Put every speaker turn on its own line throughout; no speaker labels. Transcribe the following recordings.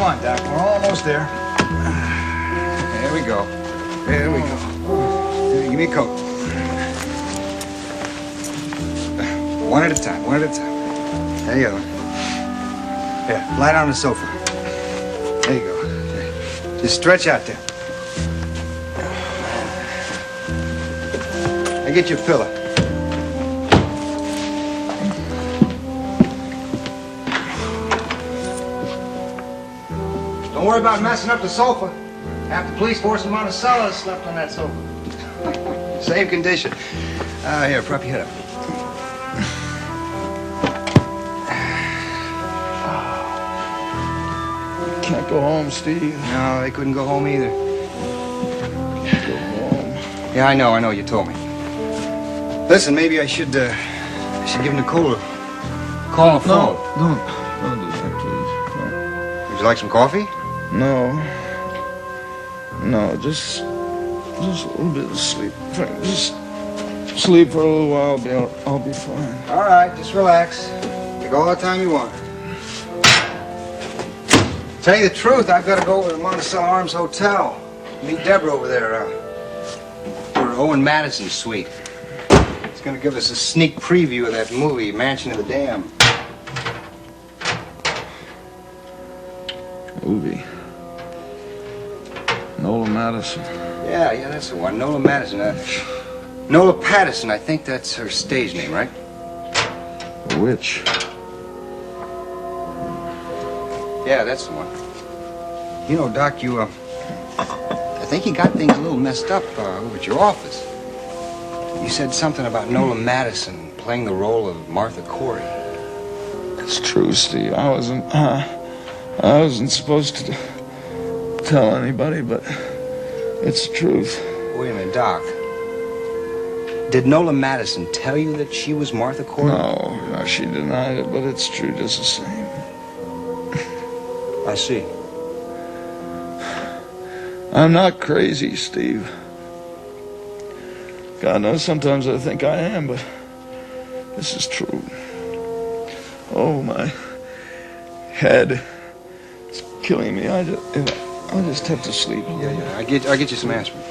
on, Doc. We're almost there. There we go. There we go. Here, give me a coat. One at a time, one at a time. There you go. Here, lie down on the sofa. There you go. Just stretch out there. Now get your pillow. Don't worry about messing up the sofa. Half the police force in Monticello slept on that sofa. Same condition. Here, prop your head up.
Can't go home, Steve.
No, they couldn't go home either.
Can't go home.
Yeah, I know, you told me. Listen, maybe I should give Nicole a call on the phone.
No, don't do that, please. No.
Would you like some coffee?
No, just a little bit of sleep. Just sleep for a little while. I'll be fine.
All right, just relax. Take all the time you want. Tell you the truth, I've got to go over to the Monticello Arms Hotel. Meet Deborah over there. For Owen Madison's suite. He's going to give us a sneak preview of that movie, Mansion of the Dam.
Movie. Nola Madison.
Yeah, that's the one. Nola Madison. Nola Patterson, I think that's her stage name, right?
The witch.
Yeah, that's the one. You know, Doc, I think you got things a little messed up over at your office. You said something about Nola Madison playing the role of Martha Corey.
It's true, Steve. I wasn't supposed to tell anybody, but it's the truth.
Wait a minute, Doc. Did Nola Madison tell you that she was Martha Corey?
No, she denied it, but it's true just the same.
I see.
I'm not crazy, Steve. God knows sometimes I think I am, but this is true. Oh, my head. It's killing me. I just have to sleep.
Yeah. I'll get you some aspirin.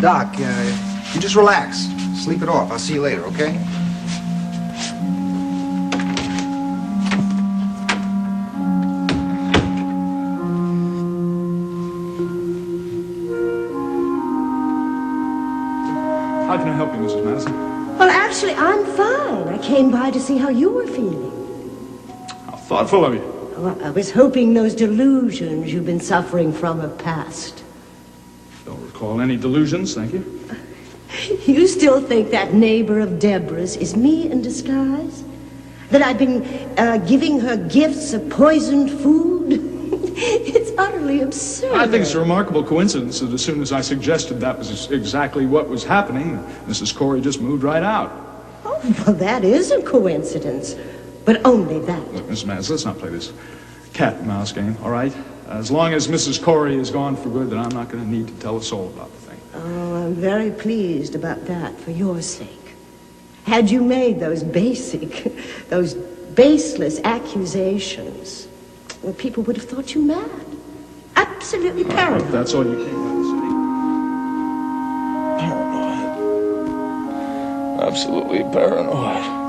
Doc, you just relax. Sleep it off. I'll see you later, okay?
How can I help you, Mrs. Madison?
Well, actually, I'm fine. I came by to see how you were feeling.
How thoughtful of you.
Well, I was hoping those delusions you've been suffering from have passed.
Don't recall any delusions, thank you.
You still think that neighbor of Deborah's is me in disguise? That I've been giving her gifts of poisoned food? It's utterly absurd.
I think it's a remarkable coincidence that as soon as I suggested that was exactly what was happening, Mrs. Corey just moved right out.
Oh, well, that is a coincidence. But only that.
Look, Mrs. Madison, let's not play this cat and mouse game, all right? As long as Mrs. Corey is gone for good, then I'm not going to need to tell a soul about the thing.
Oh, I'm very pleased about that for your sake. Had you made those baseless accusations, well, people would have thought you mad. Absolutely paranoid.
That's all you came by to
Paranoid. Absolutely paranoid.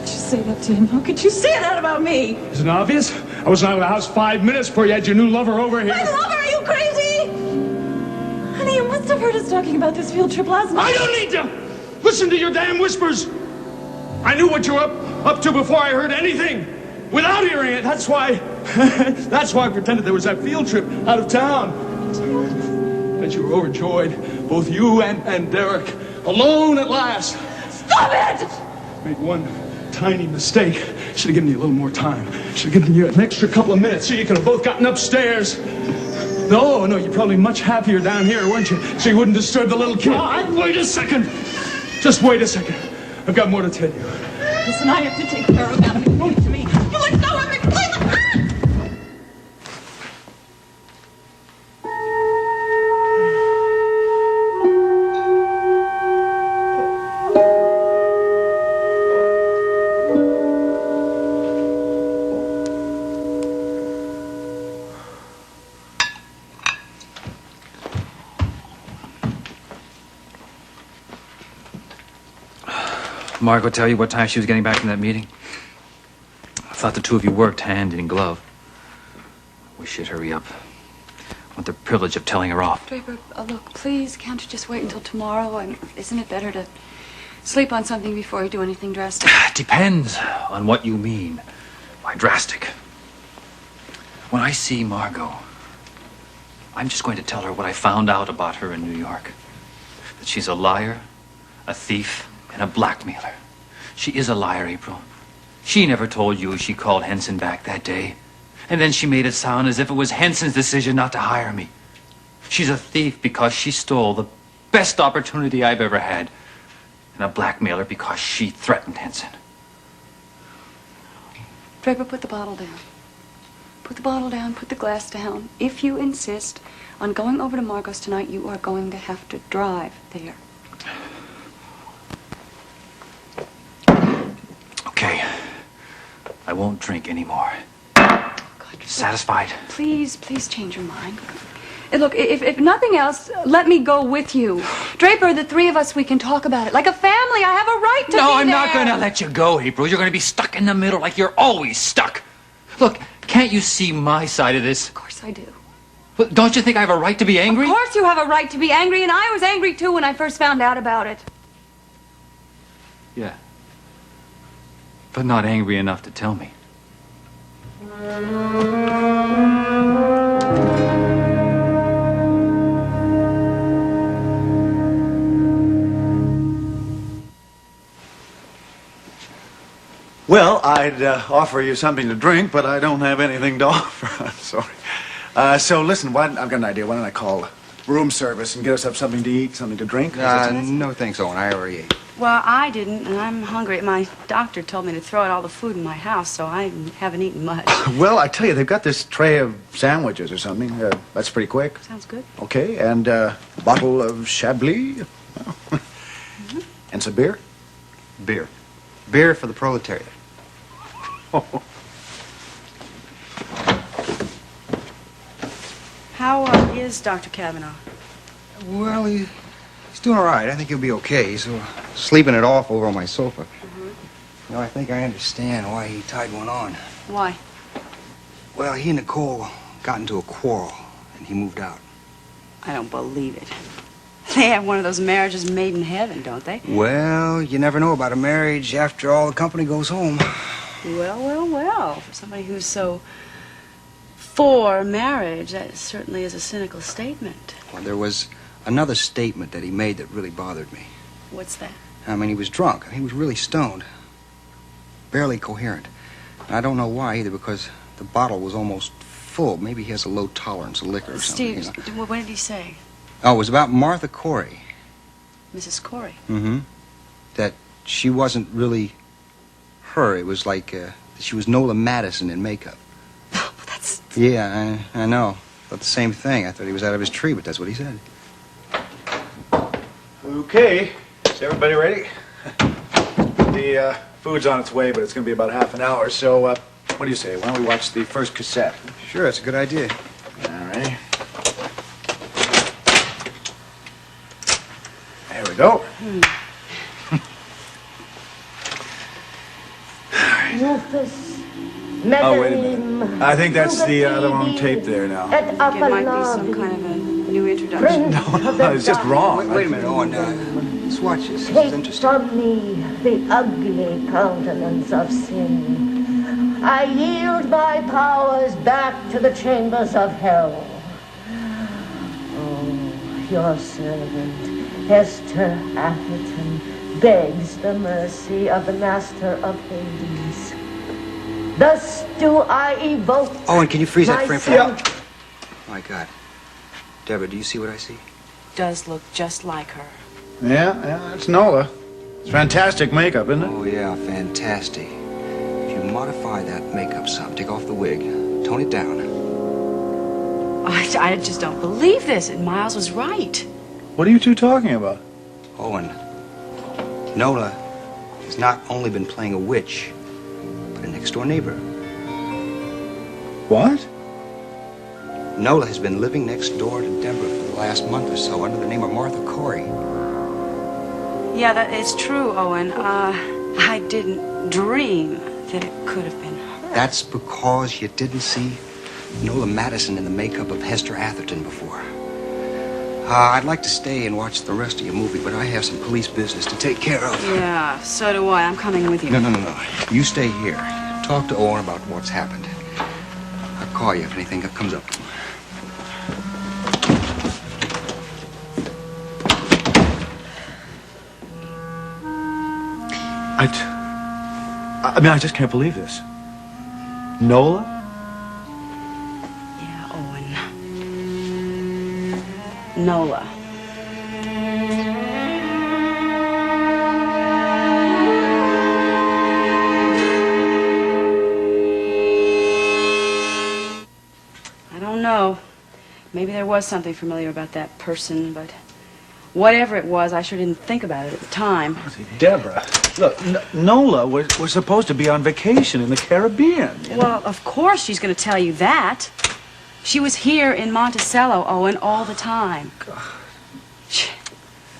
Say that to him. How could you say that about me?
Isn't it obvious? I was out of the house 5 minutes before you had your new lover over here.
My lover? Are you crazy? Honey, you must have heard us talking about this field trip last night.
I don't need to listen to your damn whispers. I knew what you were up to before I heard anything. Without hearing it, that's why I pretended there was that field trip out of town. That you were overjoyed, both you and Derek, alone at last.
Stop it!
Made one tiny mistake. Should have given you a little more time. Should have given you an extra couple of minutes so you could have both gotten upstairs. No, you're probably much happier down here, weren't you? So you wouldn't disturb the little kid. Wait a second. Just wait a second. I've got more to tell you.
Listen, I have to take care of that. Leave it to me. You let go of me, please.
Margo tell you what time she was getting back from that meeting? I thought the two of you worked hand in glove. We should hurry up. I want the privilege of telling her off.
Draper, look, please, can't you just wait until tomorrow? Isn't it better to sleep on something before you do anything drastic?
It depends on what you mean by drastic. When I see Margo, I'm just going to tell her what I found out about her in New York. That she's a liar, a thief, and a blackmailer. She is a liar, April. She never told you she called Henson back that day. And then she made it sound as if it was Henson's decision not to hire me. She's a thief because she stole the best opportunity I've ever had. And a blackmailer because she threatened Henson.
Draper, put the bottle down. Put the bottle down, put the glass down. If you insist on going over to Margo's tonight, you are going to have to drive there.
Okay. I won't drink anymore.
God,
Satisfied?
Please change your mind. Look, if nothing else, let me go with you. Draper, the three of us, we can talk about it. Like a family, I have a right to be there.
No, I'm not going to let you go, April. You're going to be stuck in the middle like you're always stuck. Look, can't you see my side of this?
Of course I do.
Well, don't you think I have a right to be angry?
Of course you have a right to be angry, and I was angry too when I first found out about it.
Yeah. But not angry enough to tell me.
Well, I'd offer you something to drink, but I don't have anything to offer. I'm sorry. So listen, I've got an idea. Why don't I call room service and get us up something to eat, something to drink?
No thanks, Owen. I already ate.
Well, I didn't, and I'm hungry. My doctor told me to throw out all the food in my house, so I haven't eaten much.
Well, I tell you, they've got this tray of sandwiches or something. That's pretty quick.
Sounds good.
Okay, and a bottle of Chablis. And some beer?
Beer. Beer for the proletariat.
How is Dr. Kavanaugh?
Well, he's doing all right. I think he'll be okay. He's sleeping it off over on my sofa. You know, I think I understand why he tied one on.
Why?
Well, he and Nicole got into a quarrel, and he moved out.
I don't believe it. They have one of those marriages made in heaven, don't they?
Well, you never know about a marriage after all the company goes home.
Well. For somebody who's so for marriage, that certainly is a cynical statement.
Well, there was another statement that he made that really bothered me.
What's that?
I mean, he was drunk. He was really stoned. Barely coherent. And I don't know why either, because the bottle was almost full. Maybe he has a low tolerance of liquor or something.
Steve,
You know?
what did he say?
Oh, it was about Martha Corey.
Mrs. Corey.
Mm-hmm. That she wasn't really her. It was like she was Nola Madison in makeup.
Oh, that's...
Yeah, I know. Thought the same thing. I thought he was out of his tree, but that's what he said.
Okay, is everybody ready? The food's on its way, but it's going to be about half an hour. So, what do you say? Why don't we watch the first cassette?
Sure, it's a good idea.
All right. There we go. Oh, wait a minute. I think that's the wrong tape there now.
It might be some kind of a new introduction.
No, it's just wrong.
Wait a minute, Owen. Let's watch this. This is
Take
interesting.
from me the ugly countenance of sin. I yield my powers back to the chambers of hell. Oh, your servant Hester Atherton begs the mercy of the master of Hades. Thus do I evoke.
Oh, and can you freeze that frame for me?
myself-
My God. Deborah, do you see what I see?
Does look just like her.
Yeah, it's Nola. It's fantastic makeup, isn't it?
Oh, yeah, fantastic. If you modify that makeup some, take off the wig, tone it down.
I just don't believe this. And Miles was right.
What are you two talking about?
Owen, Nola has not only been playing a witch, but a next-door neighbor.
What?
Nola has been living next door to Deborah for the last month or so under the name of Martha Corey.
Yeah, that is true, Owen. I didn't dream that it could have been her.
That's because you didn't see Nola Madison in the makeup of Hester Atherton before. I'd like to stay and watch the rest of your movie, but I have some police business to take care of.
Yeah, so do I. I'm coming with you.
No. You stay here. Talk to Owen about what's happened. I'll call you if anything comes up.
I just can't believe this. Nola?
Yeah, Owen. Nola. I don't know. Maybe there was something familiar about that person, but whatever it was, I sure didn't think about it at the time.
Deborah, look, Nola was supposed to be on vacation in the Caribbean.
Well, of course she's going to tell you that. She was here in Monticello, Owen, all the time.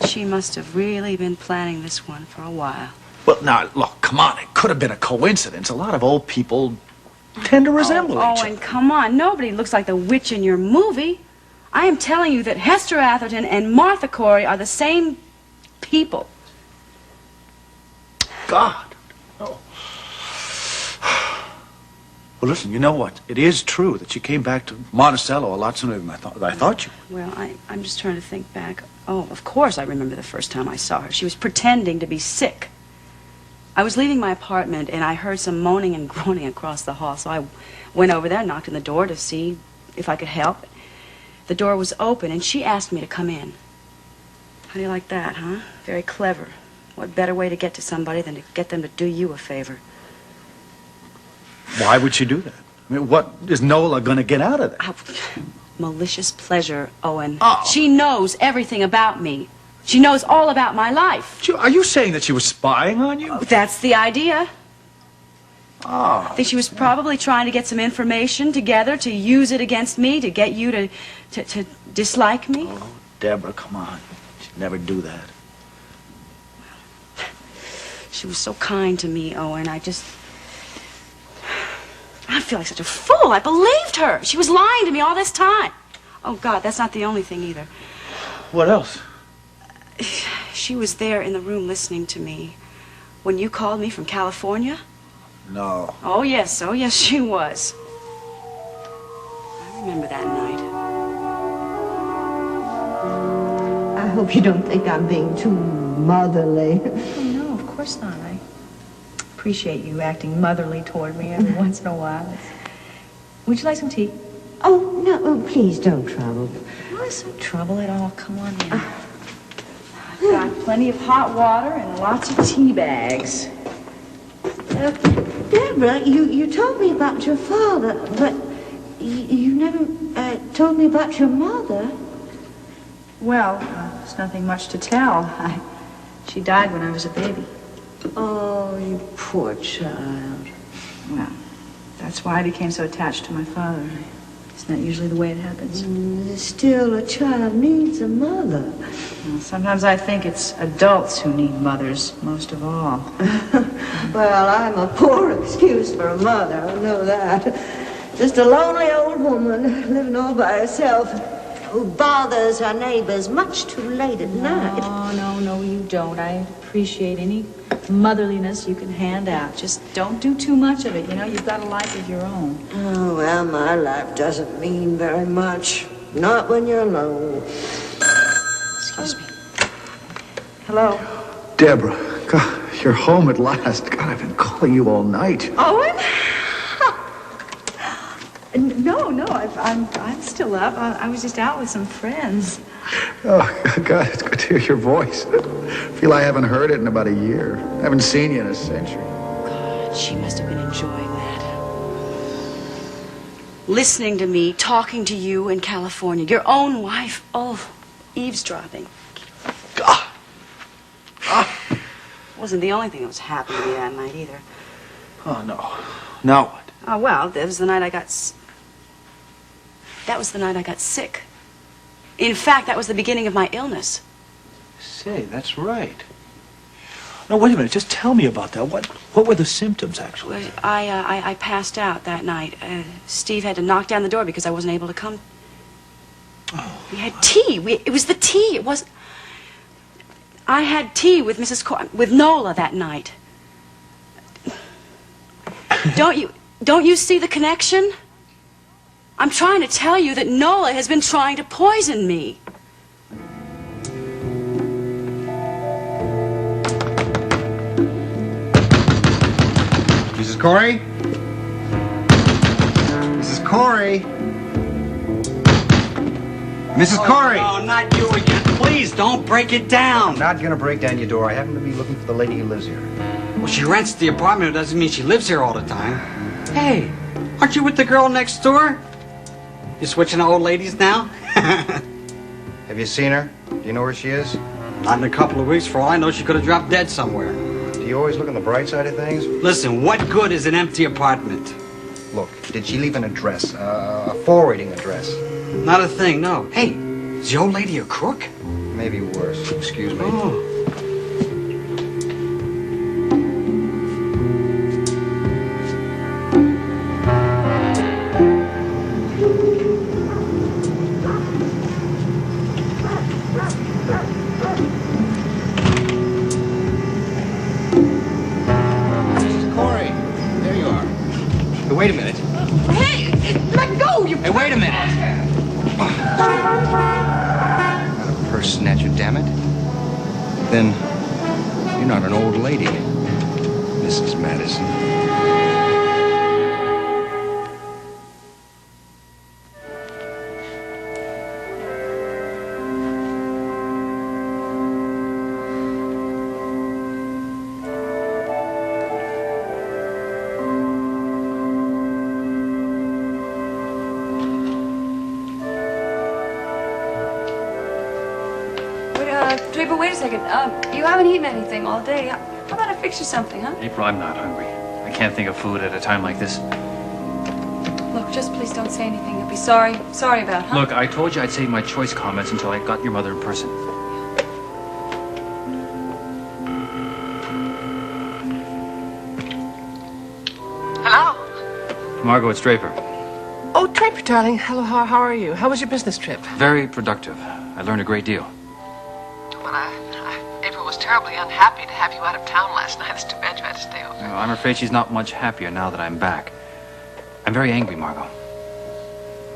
She must have really been planning this one for a while.
Well, now, look, come on. It could have been a coincidence. A lot of old people tend to resemble each
Owen,
other.
come on. Nobody looks like the witch in your movie. I am telling you that Hester Atherton and Martha Corey are the same people.
God. Oh. Well, listen, you know what? It is true that she came back to Monticello a lot sooner than I thought you would.
Well, I'm just trying to think back. Oh, of course I remember the first time I saw her. She was pretending to be sick. I was leaving my apartment, and I heard some moaning and groaning across the hall, so I went over there, knocked on the door to see if I could help. The door was open, and she asked me to come in. How do you like that, huh? Very clever. What better way to get to somebody than to get them to do you a favor?
Why would she do that? I mean, what is Nola going to get out of that?
Malicious pleasure, Owen.
Oh.
She knows everything about me. She knows all about my life.
Are you saying that she was spying on you?
That's the idea.
Oh.
I think she was probably trying to get some information together to use it against me, to get you to dislike me.
Oh, Deborah, come on. She'd never do that.
She was so kind to me, Owen. I feel like such a fool. I believed her. She was lying to me all this time. Oh, God, that's not the only thing either.
What else?
She was there in the room listening to me when you called me from California.
No.
Oh, yes, she was. I remember that night.
I hope you don't think I'm being too motherly.
Oh, no, of course not. I appreciate you acting motherly toward me every once in a while. Would you like some tea?
Oh, no, please don't trouble.
What's no trouble at all? Come on in. I've got plenty of hot water and lots of tea bags.
Deborah, you told me about your father, but you never told me about your mother.
Well, there's nothing much to tell. She died when I was a baby.
Oh, you poor child.
Well, that's why I became so attached to my father. Isn't that usually the way it happens?
Still, a child needs a mother.
Well, sometimes I think it's adults who need mothers most of all.
Well, I'm a poor excuse for a mother, I know that. Just a lonely old woman living all by herself who bothers her neighbors much too late at night.
No, you don't. I appreciate any motherliness you can hand out. Just don't do too much of it. You know, you've got a life of your own.
Oh, well, my life doesn't mean very much. Not when you're alone.
Excuse me.
Hello?
Deborah, God, you're home at last. God, I've been calling you all night.
Owen? No, I'm still up. I was just out with some friends.
Oh, God, it's good to hear your voice. I feel I haven't heard it in about a year. I haven't seen you in a century.
God, she must have been enjoying that. Listening to me, talking to you in California. Your own wife. Oh, eavesdropping.
God.
Wasn't the only thing that was happening to me that night either.
Oh, no. Now what?
Oh, well, that was the night I got sick. In fact, that was the beginning of my illness.
Say, that's right. No, wait a minute. Just tell me about that. What were the symptoms, actually?
Well, I passed out that night. Steve had to knock down the door because I wasn't able to come.
Oh.
We had tea. It was the tea. It was. I had tea with with Nola that night. Don't you see the connection? I'm trying to tell you that Nola has been trying to poison me.
Mrs. Corey? Mrs. Corey? Mrs. Corey!
No, not you again. Please don't break it down.
I'm not gonna break down your door. I happen to be looking for the lady who lives here.
Well, she rents the apartment. It doesn't mean she lives here all the time. Hey, aren't you with the girl next door? You switching to old ladies now?
Have you seen her? Do you know where she is?
Not in a couple of weeks. For all I know, she could have dropped dead somewhere.
Do you always look on the bright side of things?
Listen, what good is an empty apartment?
Look, did she leave an address? A forwarding address?
Not a thing, no. Hey, is the old lady a crook?
Maybe worse. Excuse me.
Oh.
Mrs. Corey, there you are. Hey, wait a minute.
Hey, let go! You
Hey, wait a minute. Not a purse snatcher, damn it. Then you're not an old lady, Mrs. Madison.
Draper, wait a second. You haven't eaten anything all day. How about I fix you something, huh?
April, I'm not hungry. I can't think of food at a time like this.
Look, just please don't say anything you'll be sorry about, huh?
Look, I told you I'd save my choice comments until I got your mother in person.
Hello?
Margo, it's Draper.
Oh, Draper, darling. Hello, how are you? How was your business trip?
Very productive. I learned a great deal.
Well, April was terribly unhappy to have you out of town last night. It's too bad you had to stay over.
I'm afraid she's not much happier now that I'm back. I'm very angry, Margo.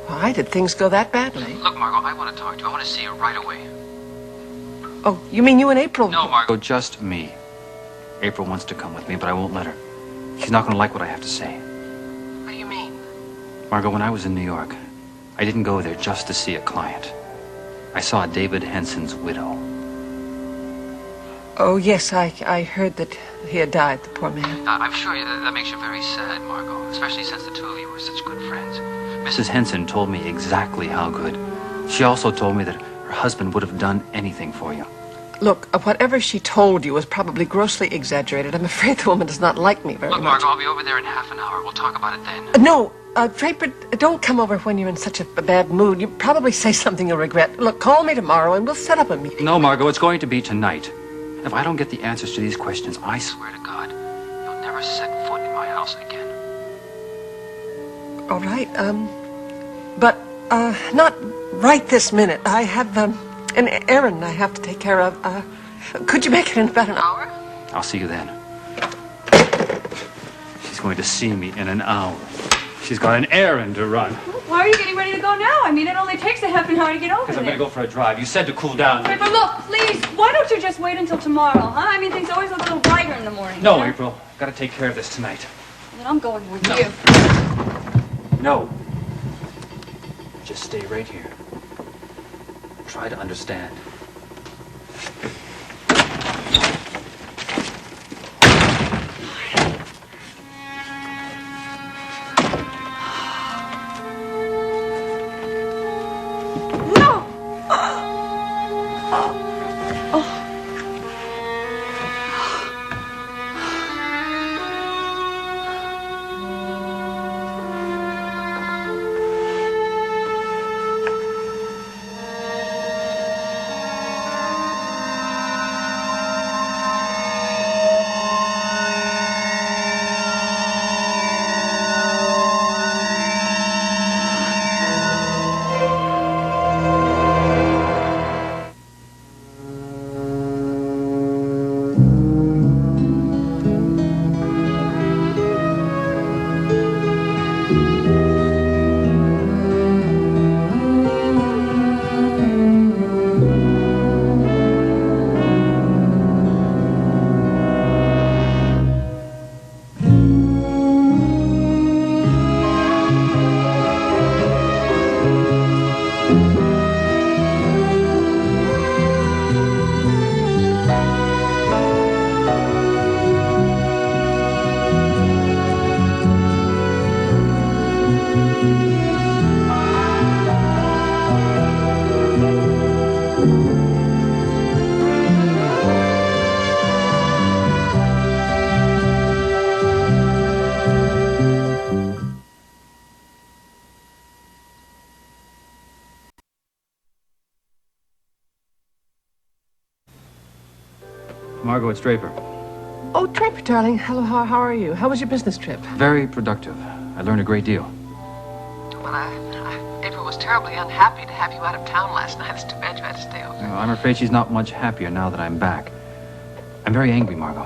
Why did things go that badly?
Look, Margo, I want to talk to you. I want to see you right away.
Oh, you mean you and April?
No, Margo, just me. April wants to come with me, but I won't let her. She's not going to like what I have to say.
What do you mean?
Margo, when I was in New York, I didn't go there just to see a client. I saw David Henson's widow.
Oh, yes, I heard that he had died, the poor man.
I'm sure that makes you very sad, Margo, especially since the two of you were such good friends. Mrs. Henson told me exactly how good. She also told me that her husband would have done anything for you.
Look, whatever she told you was probably grossly exaggerated. I'm afraid the woman does not like me very
Look,
much.
Margo, I'll be over there in half an hour. We'll talk about it then.
No, Draper, don't come over when you're in such a bad mood. You probably say something you'll regret. Look, call me tomorrow and we'll set up a meeting.
No, Margo, it's going to be tonight. If I don't get the answers to these questions, I swear to God, you'll never set foot in my house again.
All right, but not right this minute. I have an errand I have to take care of. Could you make it in about an hour?
I'll see you then. She's going to see me in an hour. She's got an errand to run.
Why are you getting ready to go now? I mean, it only takes a half an hour to get over
Because
there.
I'm going to go for a drive. You said to cool down.
Draper, look, please. please, why don't you just wait until tomorrow, huh? I mean, things always look a little brighter in the morning.
No,
you know?
April. Gotta take care of this tonight.
Then I'm going with
No.
you.
No. Just stay right here. Try to understand. Margo, it's Draper.
Oh, Draper, darling. Hello, how are you? How was your business trip?
Very productive. I learned a great deal.
Well, April was terribly unhappy to have you out of town last night. It's too bad you had to stay over.
I'm afraid she's not much happier now that I'm back. I'm very angry, Margo.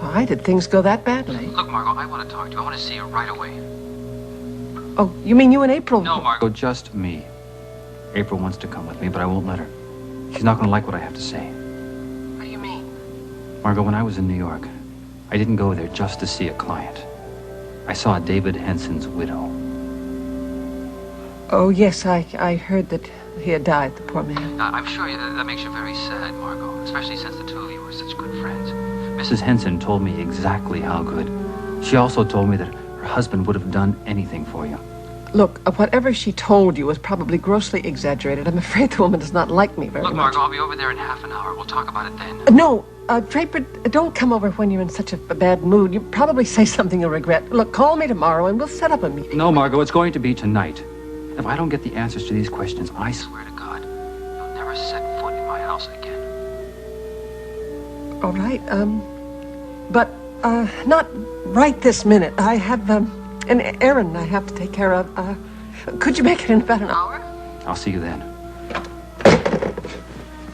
Why did things go that badly?
Look, Margo, I want to talk to you. I want to see you right away.
Oh, you mean you and April?
No, Margo, just me. April wants to come with me, but I won't let her. She's not going to like what I have to say.
What do you mean?
Margo, when I was in New York, I didn't go there just to see a client. I saw David Henson's widow.
Oh, yes, I heard that he had died, the poor man.
I'm sure that makes you very sad, Margo, especially since the two of you were such good friends. Mrs. Henson told me exactly how good. She also told me that her husband would have done anything for you.
Look, whatever she told you was probably grossly exaggerated. I'm afraid the woman does not like me very
Look,
much.
Margo, I'll be over there in half an hour. We'll talk about it then.
No, Draper, don't come over when you're in such a bad mood. You probably say something you'll regret. Look, call me tomorrow and we'll set up a meeting.
No, Margo, it's going to be tonight. If I don't get the answers to these questions, I swear to God, you'll never set foot in my house again.
All right, but, not right this minute. I have, an errand I have to take care of. Could you make it in about an hour?
I'll see you then.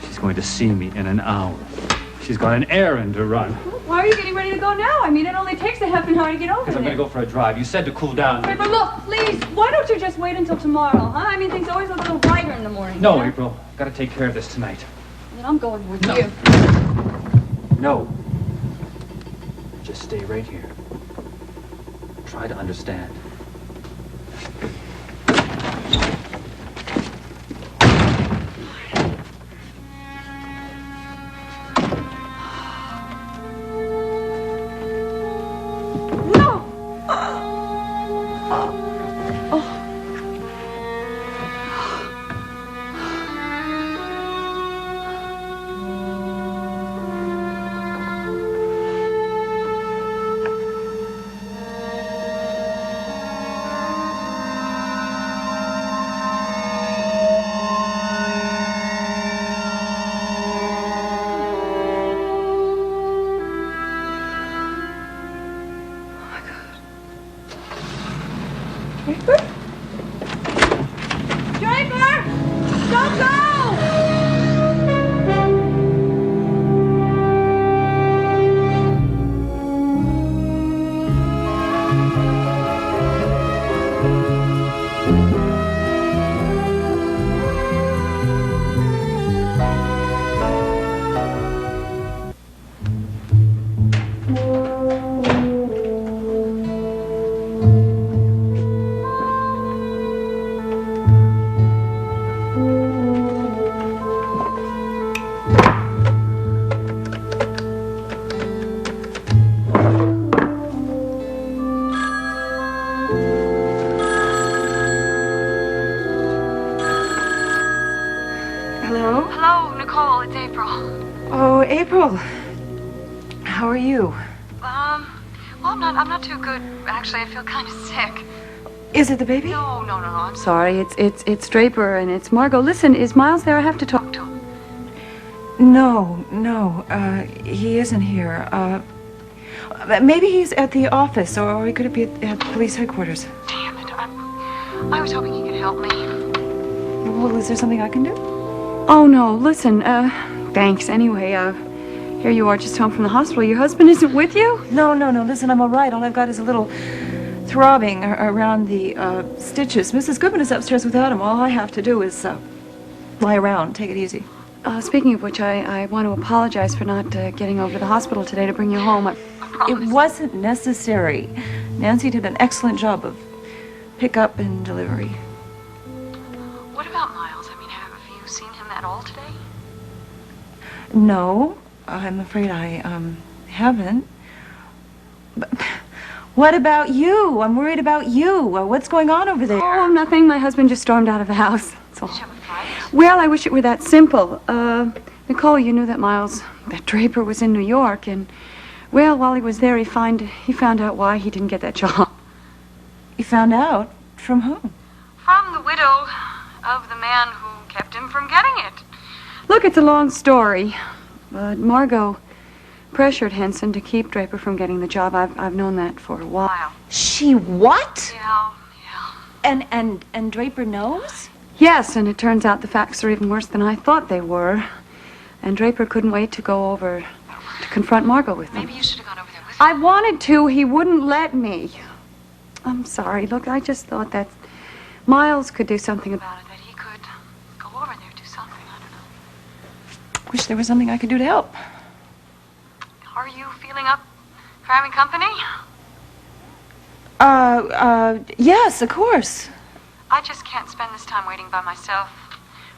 She's going to see me in an hour. She's got an errand to run.
Why are you getting ready to go now? I mean, it only takes a half an hour to get over
Because
there.
I'm going to go for a drive. You said to cool down.
Draper, look, please, why don't you just wait until tomorrow, huh? I mean, things always look a little brighter in the morning.
No,
you know?
April. Gotta take care of this tonight.
Then I'm going with
No.
you.
No. Just stay right here. Try to understand.
Hello? Hello, Nicole, it's April.
Oh, April. How are you?
Well, I'm not too good. Actually, I feel kind of sick.
Is it the baby?
No, I'm sorry. It's Draper and it's Margo. Listen, is Miles there? I have to talk to him.
No, he isn't here. Maybe he's at the office, or he could be at police headquarters.
Damn it, I was hoping he could help me.
Well, is there something I can do?
Oh, no, listen, thanks. Anyway, here you are just home from the hospital. Your husband isn't with you?
No, listen, I'm all right. All I've got is a little throbbing around the stitches. Mrs. Goodman is upstairs without him. All I have to do is lie around, take it easy.
Speaking of which, I want to apologize for not getting over to the hospital today to bring you home. I promise.
It wasn't necessary. Nancy did an excellent job of pickup and delivery.
What about Miles? I mean, have you seen him at all today?
No, I'm afraid I haven't. But what about you? I'm worried about you. What's going on over there?
Oh, nothing. My husband just stormed out of the house. That's all. Well, I wish it were that simple. Nicole, you knew that Draper was in New York, and, well, while he was there, he found out why he didn't get that job.
You found out? From whom?
From the widow of the man who kept him from getting it. Look, it's a long story, but Margo pressured Henson to keep Draper from getting the job. I've known that for a while.
She what?
Yeah.
And Draper knows?
Yes, and it turns out the facts are even worse than I thought they were. And Draper couldn't wait to go over to confront Margo with them.
Maybe you should have gone over there with
I wanted to. He wouldn't let me. I'm sorry. Look, I just thought that Miles could do something about it, that he could go over there, do something. I don't know.
Wish there was something I could do to help.
Are you feeling up for having company?
Yes, of course.
I just can't spend this time waiting by myself.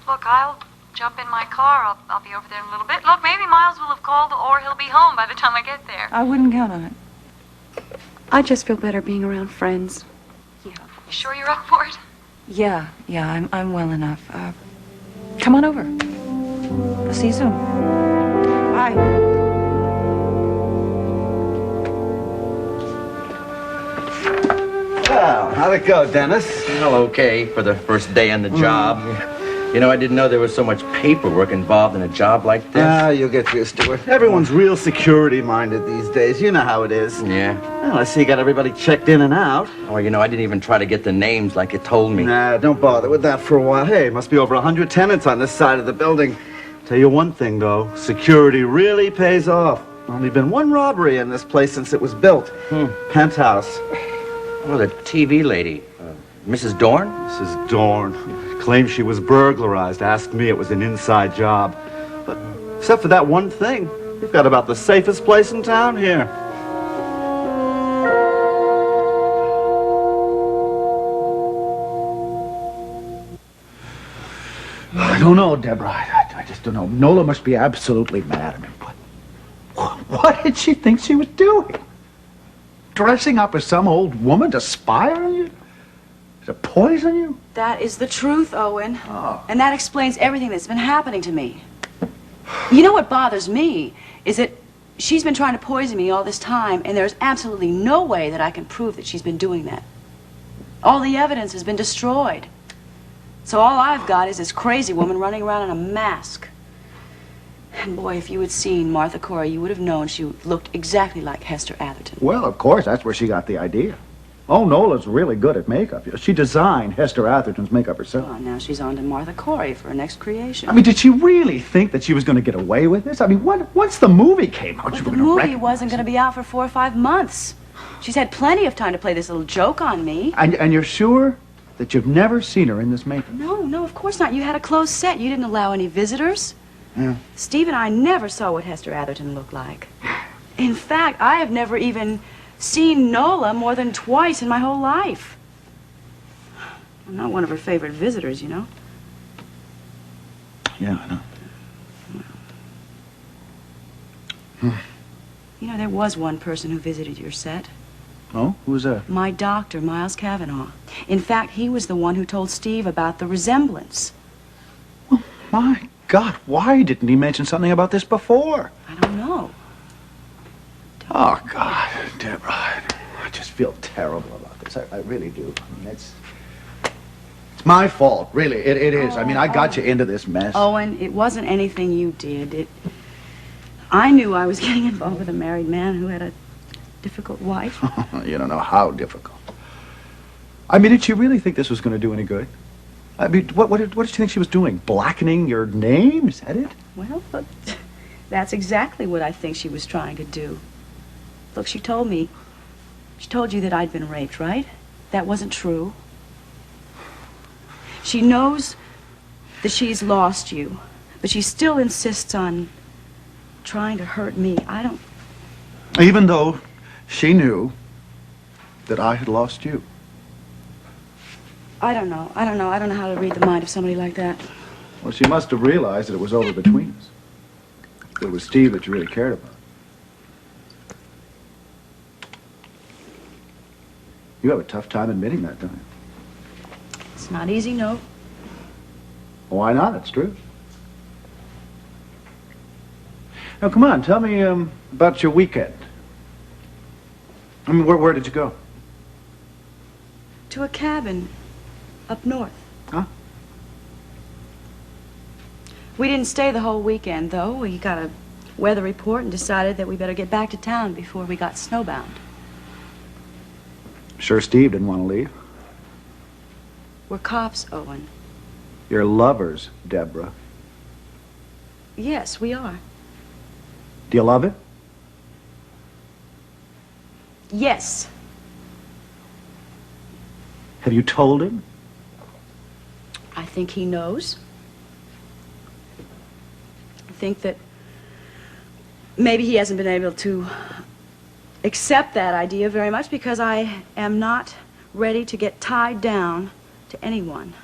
Look, I'll jump in my car. I'll be over there in a little bit. Look, maybe Miles will have called or he'll be home by the time I get there.
I wouldn't count on it.
I just feel better being around friends.
Yeah.
You sure you're up for it?
Yeah, I'm well enough. Come on over. I'll see you soon. Bye.
Well, how'd it go, Dennis?
Well, okay, for the first day on the job. You know, I didn't know there was so much paperwork involved in a job like this.
You'll get used to it. Everyone's real security-minded these days. You know how it is.
Yeah.
Well, I see you got everybody checked in and out.
Oh, you know, I didn't even try to get the names like you told me.
Nah, don't bother with that for a while. Hey, must be over 100 tenants on this side of the building. Tell you one thing, though. Security really pays off. Only been one robbery in this place since it was built. Penthouse.
Oh, the TV lady. Mrs. Dorn?
Mrs. Dorn. Claimed she was burglarized. Asked me it was an inside job. But except for that one thing, we've got about the safest place in town here.
I don't know, Deborah. I just don't know. Nola must be absolutely mad. I mean, what did she think she was doing? Dressing up as some old woman to spy on you? To poison you?
That is the truth, Owen.
Oh.
And that explains everything that's been happening to me. You know what bothers me is that she's been trying to poison me all this time, and there's absolutely no way that I can prove that she's been doing that. All the evidence has been destroyed. So all I've got is this crazy woman running around in a mask. And boy, if you had seen Martha Corey, you would have known she looked exactly like Hester Atherton.
Well, of course, that's where she got the idea. Oh, Nola's really good at makeup. She designed Hester Atherton's makeup herself.
Oh, now she's on to Martha Corey for her next creation.
I mean, did she really think that she was going to get away with this? I mean, once the movie came out,
But
you
the
were going to
movie wasn't going to be out for 4 or 5 months. She's had plenty of time to play this little joke on me.
And you're sure that you've never seen her in this makeup?
No, of course not. You had a closed set. You didn't allow any visitors.
Yeah.
Steve and I never saw what Hester Atherton looked like. In fact, I have never even seen Nola more than twice in my whole life. I'm not one of her favorite visitors, you know.
Yeah, I know.
You know, there was one person who visited your set.
Oh, who was that?
My doctor, Miles Cavanaugh. In fact, he was the one who told Steve about the resemblance.
My God, why didn't he mention something about this before?
I don't know.
Oh, God, Deborah, I just feel terrible about this. I really do. I mean, it's my fault, really. It is. I mean, I got you into this mess.
Owen, it wasn't anything you did. I knew I was getting involved with a married man who had a difficult wife.
You don't know how difficult. I mean, did she really think this was going to do any good? I mean, what did she think she was doing? Blackening your name? Is that it?
Well, look, that's exactly what I think she was trying to do. Look, she told you that I'd been raped, right? That wasn't true. She knows that she's lost you, but she still insists on trying to hurt me. I don't...
Even though she knew that I had lost you.
I don't know how to read the mind of somebody like that.
Well, she must have realized that it was over between us. That it was Steve that you really cared about. You have a tough time admitting that, don't you?
It's not easy, no.
Why not? It's true. Now, come on, tell me about your weekend. I mean, where did you go?
To a cabin up north.
Huh?
We didn't stay the whole weekend, though. We got a weather report and decided that we better get back to town before we got snowbound.
Sure Steve didn't want to leave.
We're cops, Owen.
You're lovers, Deborah.
Yes, we are.
Do you love it?
Yes.
Have you told him?
I think he knows. I think that maybe he hasn't been able to accept that idea very much because I am not ready to get tied down to anyone.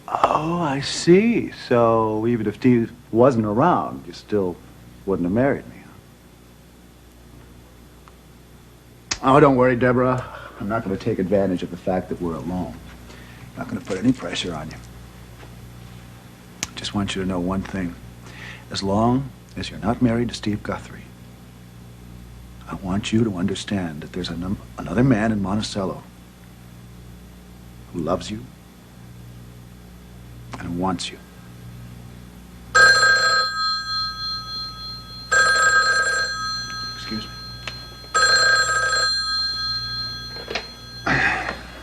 Oh, I see. So even if Steve wasn't around, you still wouldn't have married me. Oh, don't worry, Deborah. I'm not going to take advantage of the fact that we're alone. I'm not going to put any pressure on you. I just want you to know one thing. As long as you're not married to Steve Guthrie, I want you to understand that there's another man in Monticello who loves you and wants you. Excuse me.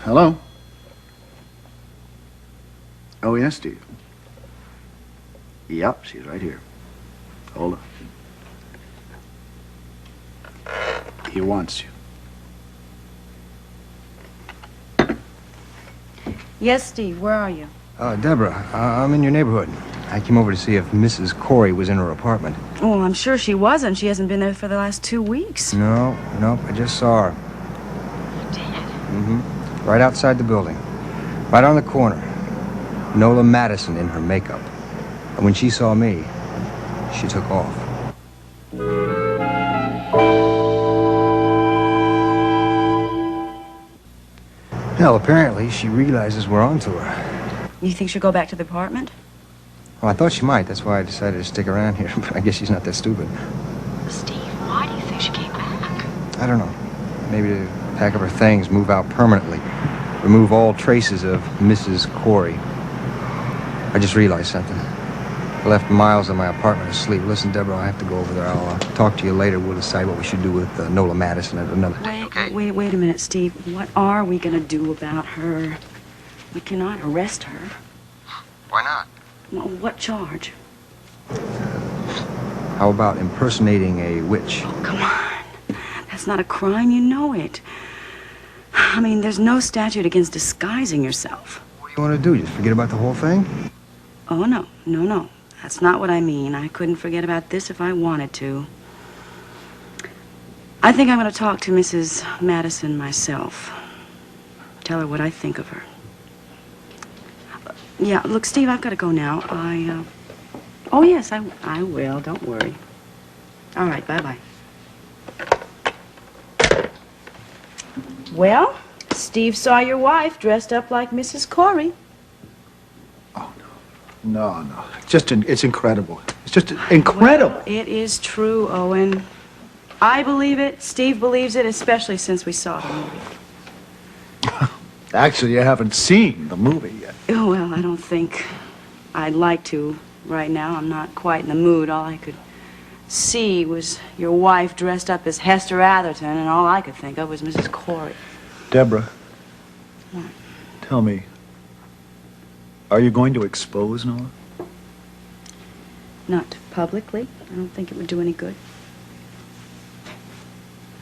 Hello? Oh, yes, Steve. Yep, she's right here. Hold on. He wants you.
Yes, Steve, where are you?
Deborah, I'm in your neighborhood. I came over to see if Mrs. Corey was in her apartment.
Oh, I'm sure she wasn't. She hasn't been there for the last 2 weeks.
No, I just saw her.
You did?
Mm-hmm. Right outside the building. Right on the corner. Nola Madison in her makeup. And when she saw me, she took off. Hell, apparently she realizes we're onto her.
You think she'll go back to the apartment?
Well, I thought she might. That's why I decided to stick around here. But I guess she's not that stupid.
Steve, why do you think she came back?
I don't know. Maybe to pack up her things, move out permanently. Remove all traces of Mrs. Corey. I just realized something. I left Miles in my apartment asleep. Listen, Deborah, I have to go over there. I'll talk to you later. We'll decide what we should do with Nola Madison at another time.
Wait a minute, Steve. What are we going to do about her? We cannot arrest her.
Why not?
Well, what charge?
How about impersonating a witch?
Oh, come on. That's not a crime. You know it. I mean, there's no statute against disguising yourself.
What do you want to do? Just forget about the whole thing?
Oh, no. That's not what I mean. I couldn't forget about this if I wanted to. I think I'm going to talk to Mrs. Madison myself. Tell her what I think of her. Yeah, look, Steve, I've got to go now. Oh, yes, I will. Don't worry. All right, bye-bye. Well, Steve saw your wife dressed up like Mrs. Corey.
No. It's incredible. It's just incredible.
Well, it is true, Owen. I believe it. Steve believes it, especially since we saw the movie.
Actually, you haven't seen the movie yet.
Oh, well, I don't think I'd like to right now. I'm not quite in the mood. All I could see was your wife dressed up as Hester Atherton, and all I could think of was Mrs. Corey.
Deborah.
What?
Tell me, are you going to expose Nola?
Not publicly. I don't think it would do any good.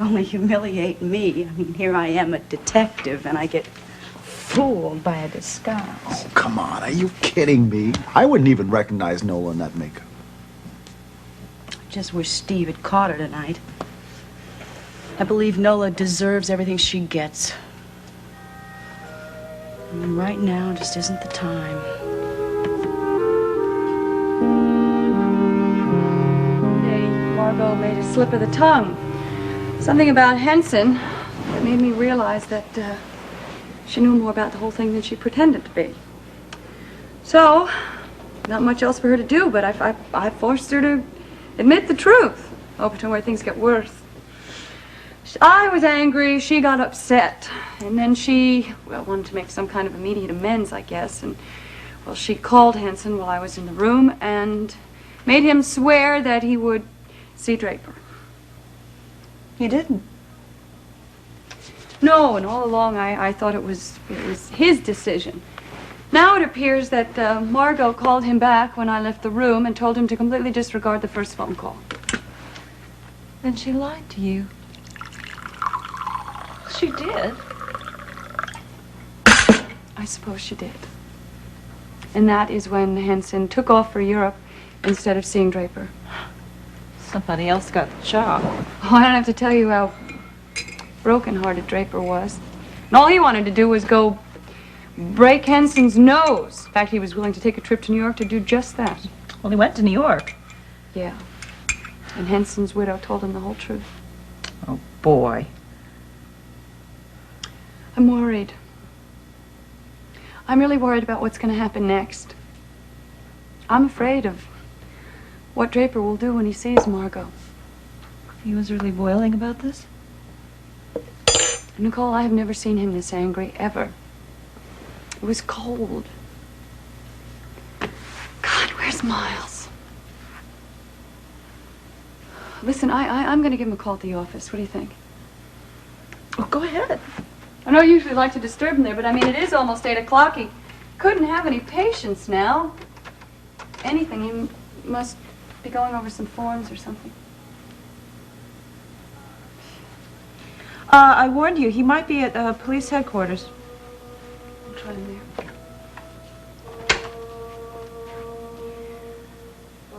Only humiliate me. I mean, here I am, a detective, and I get fooled by a disguise.
Oh, come on. Are you kidding me? I wouldn't even recognize Nola in that makeup.
Just wish Steve had caught her tonight. I believe Nola deserves everything she gets. I mean, right now just isn't the time.
Margo made a slip of the tongue. Something about Henson that made me realize that she knew more about the whole thing than she pretended to be. So, not much else for her to do, but I forced her to admit the truth. Over to where things get worse. I was angry, she got upset, and then she, well, wanted to make some kind of immediate amends, I guess, and, well, she called Henson while I was in the room and made him swear that he would see Draper.
He didn't.
No, and all along I thought it was his decision. Now it appears that Margo called him back when I left the room and told him to completely disregard the first phone call.
Then she lied to you. She did.
I suppose she did. And that is when Henson took off for Europe instead of seeing Draper.
Somebody else got the job.
Oh, I don't have to tell you how broken-hearted Draper was. And all he wanted to do was go break Henson's nose. In fact, he was willing to take a trip to New York to do just that.
Well, he went to New York.
Yeah. And Henson's widow told him the whole truth.
Oh, boy.
I'm worried. I'm really worried about what's going to happen next. I'm afraid of what Draper will do when he sees Margo.
He was really boiling about this?
Nicole, I have never seen him this angry, ever. It was cold. God, where's Miles? Listen, I'm going to give him a call at the office. What do you think?
Oh, go ahead.
I know you usually like to disturb him there, but I mean, it is almost 8 o'clock. He couldn't have any patience now. Anything. He must be going over some forms or something.
I warned you. He might be at police headquarters.
I'll try him there.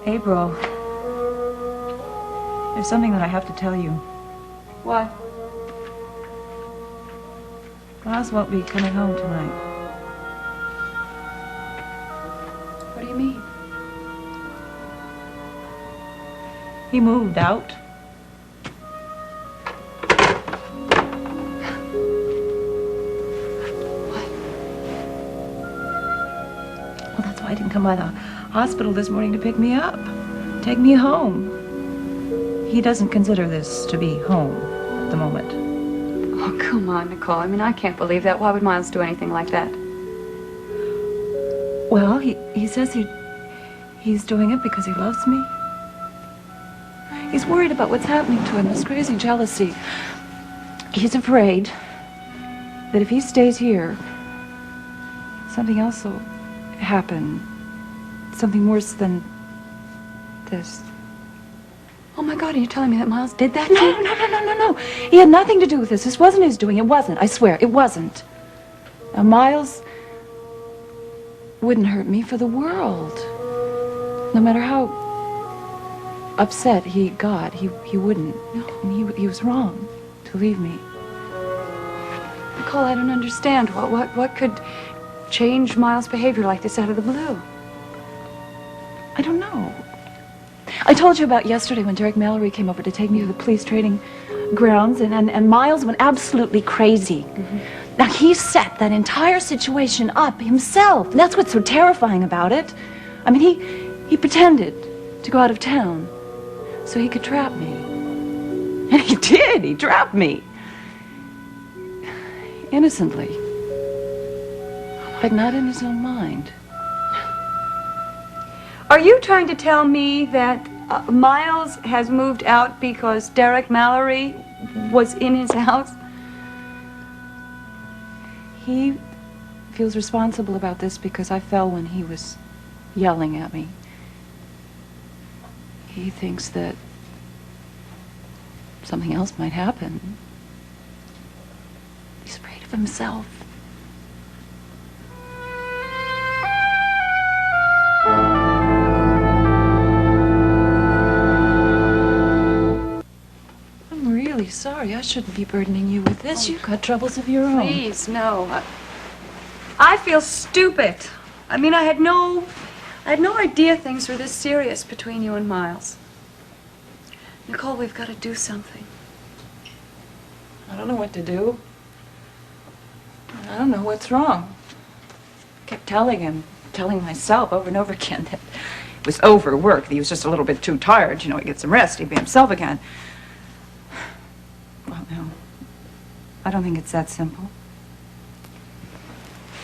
April, there's something that I have to tell you.
What?
Miles won't be coming home tonight.
What do you mean?
He moved out. Well, that's why I didn't come by the hospital this morning to pick me up. Take me home. He doesn't consider this to be home at the moment.
Oh, come on, Nicole. I mean, I can't believe that. Why would Miles do anything like that?
Well, he says he's doing it because he loves me. He's worried about what's happening to him, this crazy jealousy. He's afraid that if he stays here, something else will happen. Something worse than this.
Oh, my God, are you telling me that Miles did that?
No. He had nothing to do with this. This wasn't his doing. It wasn't. I swear, it wasn't. Now, Miles wouldn't hurt me for the world. No matter how upset he got, he wouldn't. No, I mean, he was wrong to leave me.
Nicole, I don't understand. What could change Miles' behavior like this out of the blue?
I don't know. I told you about yesterday when Derek Mallory came over to take me to the police training grounds, and Miles went absolutely crazy. Now, he set that entire situation up himself. That's what's so terrifying about it. I mean, he pretended to go out of town so he could trap me. And he did. He trapped me. Innocently. But not in his own mind.
Are you trying to tell me that Miles has moved out because Derek Mallory was in his house?
He feels responsible about this because I fell when he was yelling at me. He thinks that something else might happen. He's afraid of himself. I'm really sorry. I shouldn't be burdening you with this. You've got troubles of your own.
Please, no. I feel stupid. I mean, I had no idea things were this serious between you and Miles. Nicole, we've got to do something.
I don't know what to do. I don't know what's wrong. I kept telling myself over and over again that it was overwork, that he was just a little bit too tired. You know, he'd get some rest, he'd be himself again. Well, no. I don't think it's that simple.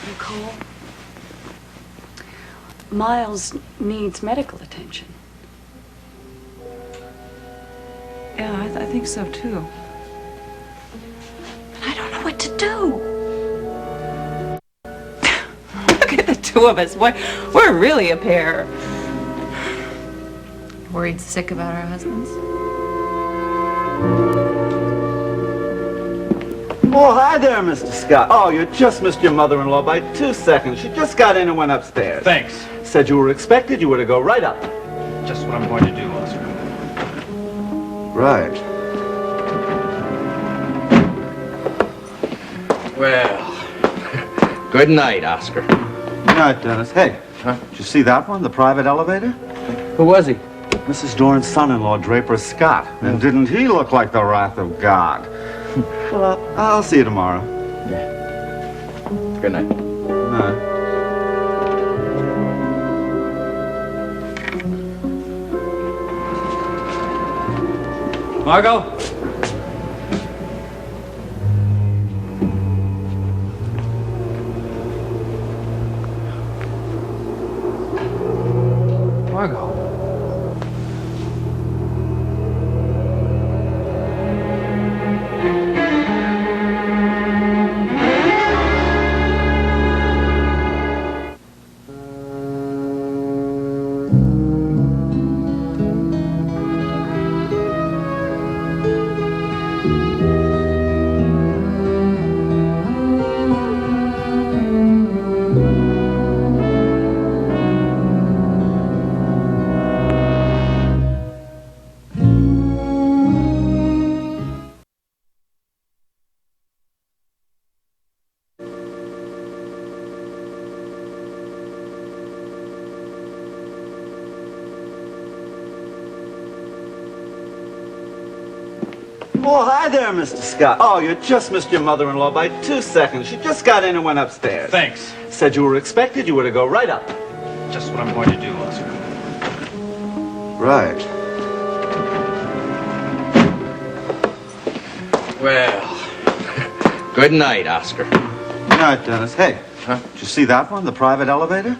Nicole, Miles needs medical attention.
Yeah, I think so, too. But I don't know what to do. Look at the two of us. We're really a pair. Worried sick about our husbands?
Oh, hi there, Mr. Scott. Oh, you just missed your mother-in-law by 2 seconds. She just got in and went upstairs.
Thanks.
Said you were expected. You were to go right up.
Just what I'm going to do, Oscar.
Right.
Well, good night, Oscar.
Good night, Dennis. Hey, did you see that one, the private elevator?
Who was he?
Mrs. Doran's son-in-law, Draper Scott. And didn't he look like the wrath of God? Well, I'll see you tomorrow.
Yeah. Good night.
Good night.
Margo? Margo?
Oh, hi there, Mr. Scott. Oh, you just missed your mother-in-law by 2 seconds. She just got in and went upstairs.
Thanks.
Said you were expected. You were to go right up.
Just what I'm going to do, Oscar.
Right.
Well, good night, Oscar.
Good night, Dennis. Hey, did you see that one, the private elevator?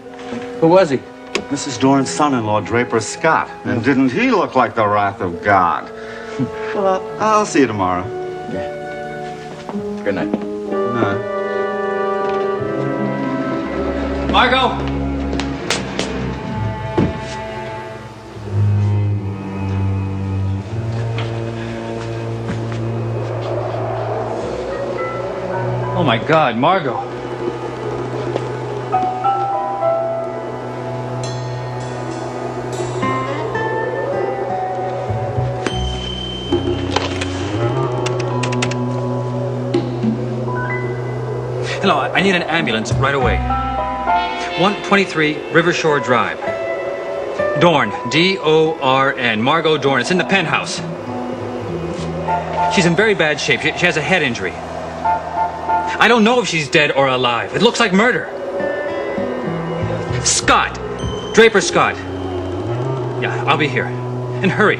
Who was he?
Mrs. Doran's son-in-law, Draper Scott. And didn't he look like the wrath of God? Well, I'll see you tomorrow.
Yeah. Good night.
Good night.
Margo! Oh my God, Margo. Hello, I need an ambulance right away. 123 Rivershore Drive. Dorn. D-O-R-N. Margo Dorn. It's in the penthouse. She's in very bad shape. She has a head injury. I don't know if she's dead or alive. It looks like murder. Scott. Draper Scott. Yeah, I'll be here. And hurry.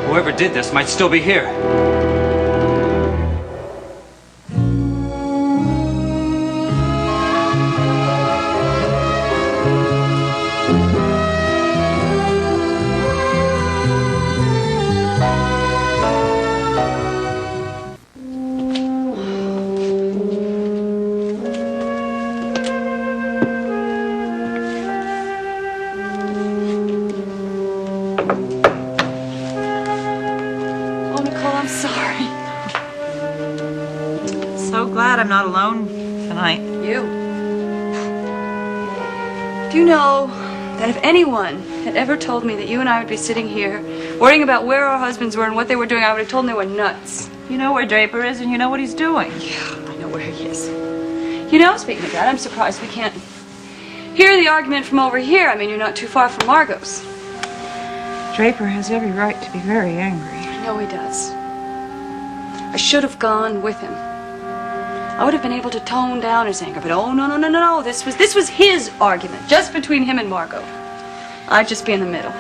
Whoever did this might still be here.
I'm not alone tonight.
You. Do you know that if anyone had ever told me that you and I would be sitting here worrying about where our husbands were and what they were doing, I would have told them they were nuts.
You know where Draper is and you know what he's doing.
Yeah, I know where he is. You know, speaking of that, I'm surprised we can't hear the argument from over here. I mean, you're not too far from Margo's.
Draper has every right to be very angry.
I know he does. I should have gone with him. I would have been able to tone down his anger, but oh, no. This was his argument, just between him and Margo. I'd just be in the middle.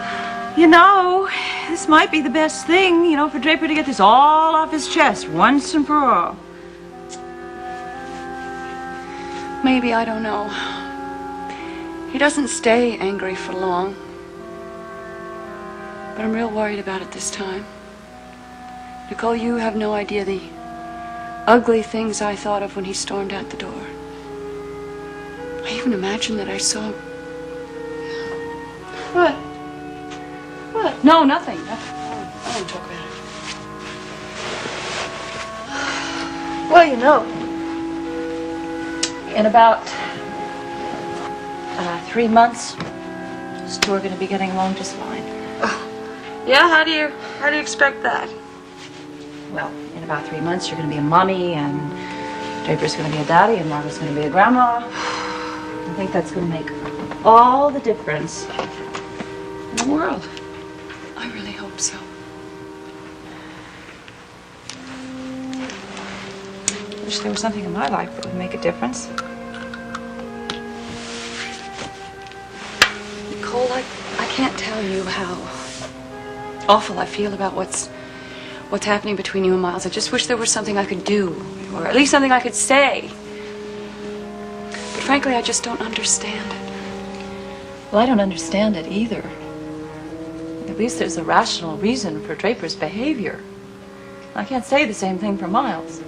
You know, this might be the best thing, you know, for Draper to get this all off his chest once and for all.
Maybe, I don't know. He doesn't stay angry for long. But I'm real worried about it this time. Nicole, you have no idea the ugly things I thought of when he stormed out the door. I even imagined that I saw... What? What? No, nothing. I don't want to talk about it.
Well, you know, in about 3 months, us two are going to be getting along just fine.
Yeah, how do you expect that?
Well, in about 3 months, you're going to be a mommy, and Draper's going to be a daddy, and Margo's going to be a grandma. I think that's going to make all the difference in the world.
I really hope so.
I wish there was something in my life that would make a difference.
Nicole, I can't tell you how awful I feel about what's happening between you and Miles. I just wish there was something I could do, or at least something I could say. But frankly, I just don't understand it.
Well, I don't understand it either. At least there's a rational reason for Draper's behavior. I can't say the same thing for Miles.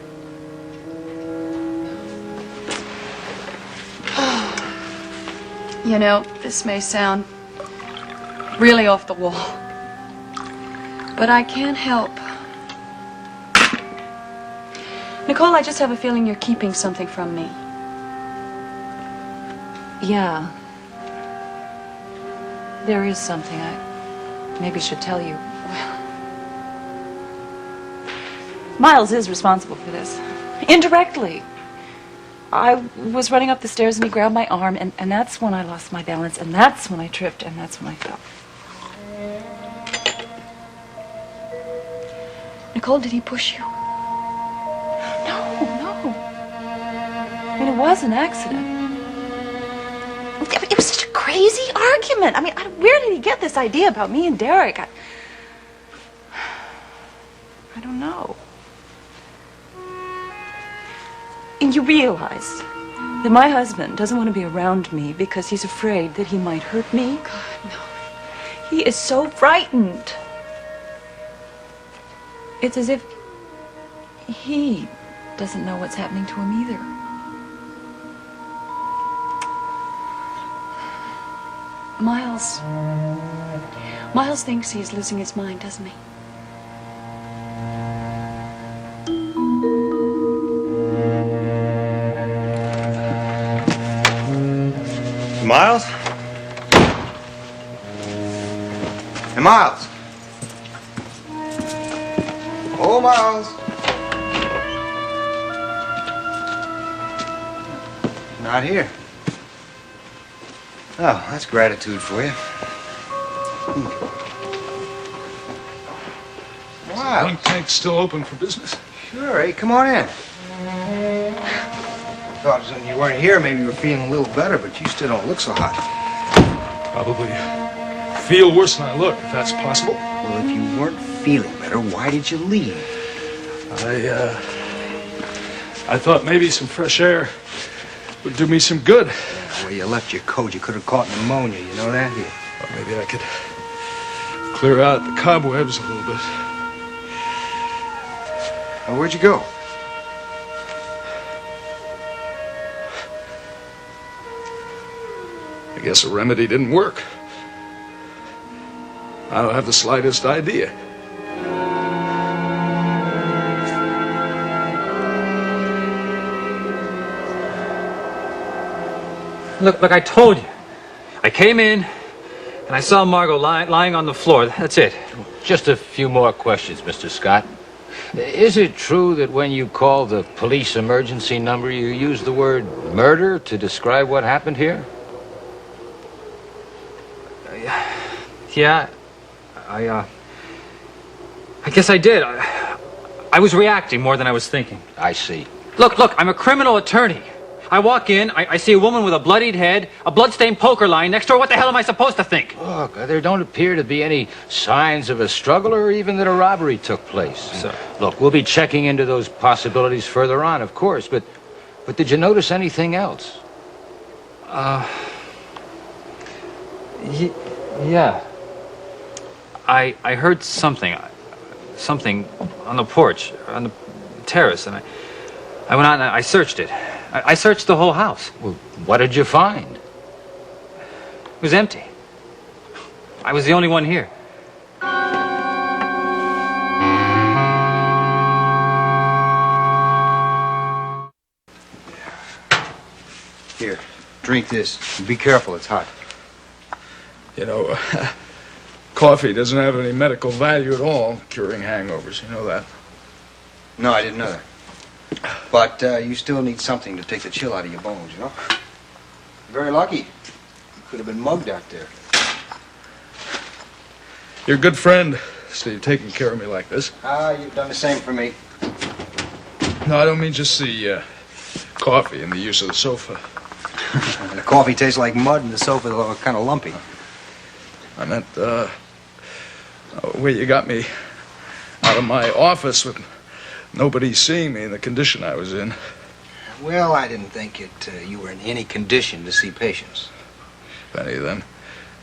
You know, this may sound really off the wall, but I can't help. Nicole, I just have a feeling you're keeping something from me.
Yeah. There is something I maybe should tell you. Miles is responsible for this. Indirectly. I was running up the stairs and he grabbed my arm, and that's when I lost my balance, and that's when I tripped, and that's when I fell.
Nicole, did he push you?
No. I mean, it was an accident. It was such a crazy argument. I mean, where did he get this idea about me and Derek? I don't know. And you realize that my husband doesn't want to be around me because he's afraid that he might hurt me?
God, no.
He is so frightened. It's as if he doesn't know what's happening to him either.
Miles thinks he's losing his mind, doesn't he?
Miles? Hey, Miles. Oh, Miles. Not here. Oh, that's gratitude for you. Wow.
One tank's still open for business.
Sure, hey, come on in. Thought when you weren't here, maybe you were feeling a little better, but you still don't look so hot.
Probably feel worse than I look, if that's possible.
Well, if you weren't feeling better, why did you leave?
I thought maybe some fresh air would do me some good.
Yeah, well, you left your coat. You could have caught pneumonia, you know that? Here.
Or maybe I could clear out the cobwebs a little bit.
Well, where'd you go?
I guess a remedy didn't work. I don't have the slightest idea.
Look, I told you. I came in, and I saw Margo lying on the floor. That's it.
Just a few more questions, Mr. Scott. Is it true that when you called the police emergency number, you used the word murder to describe what happened here?
Yeah, I guess I did. I was reacting more than I was thinking.
I see.
Look, I'm a criminal attorney. I walk in, I see a woman with a bloodied head, a bloodstained poker lying next to her. What the hell am I supposed to think?
Look, there don't appear to be any signs of a struggle or even that a robbery took place.
So,
look, we'll be checking into those possibilities further on, of course, but did you notice anything else?
Yeah. I heard something on the porch, on the terrace, and I went out and I searched it. I searched the whole house.
Well, what did you find?
It was empty. I was the only one here.
Here, drink this. Be careful, it's hot.
You know, coffee doesn't have any medical value at all curing hangovers. You know that?
No, I didn't know that. But you still need something to take the chill out of your bones, you know? Very lucky. You could have been mugged out there.
You're a good friend, Steve, taking care of me like this.
You've done the same for me.
No, I don't mean just the coffee and the use of the sofa.
The coffee tastes like mud and the sofa's kind of lumpy.
I meant, where you got me out of my office with nobody seeing me in the condition I was in.
Well, I didn't think you were in any condition to see patients.
If any of them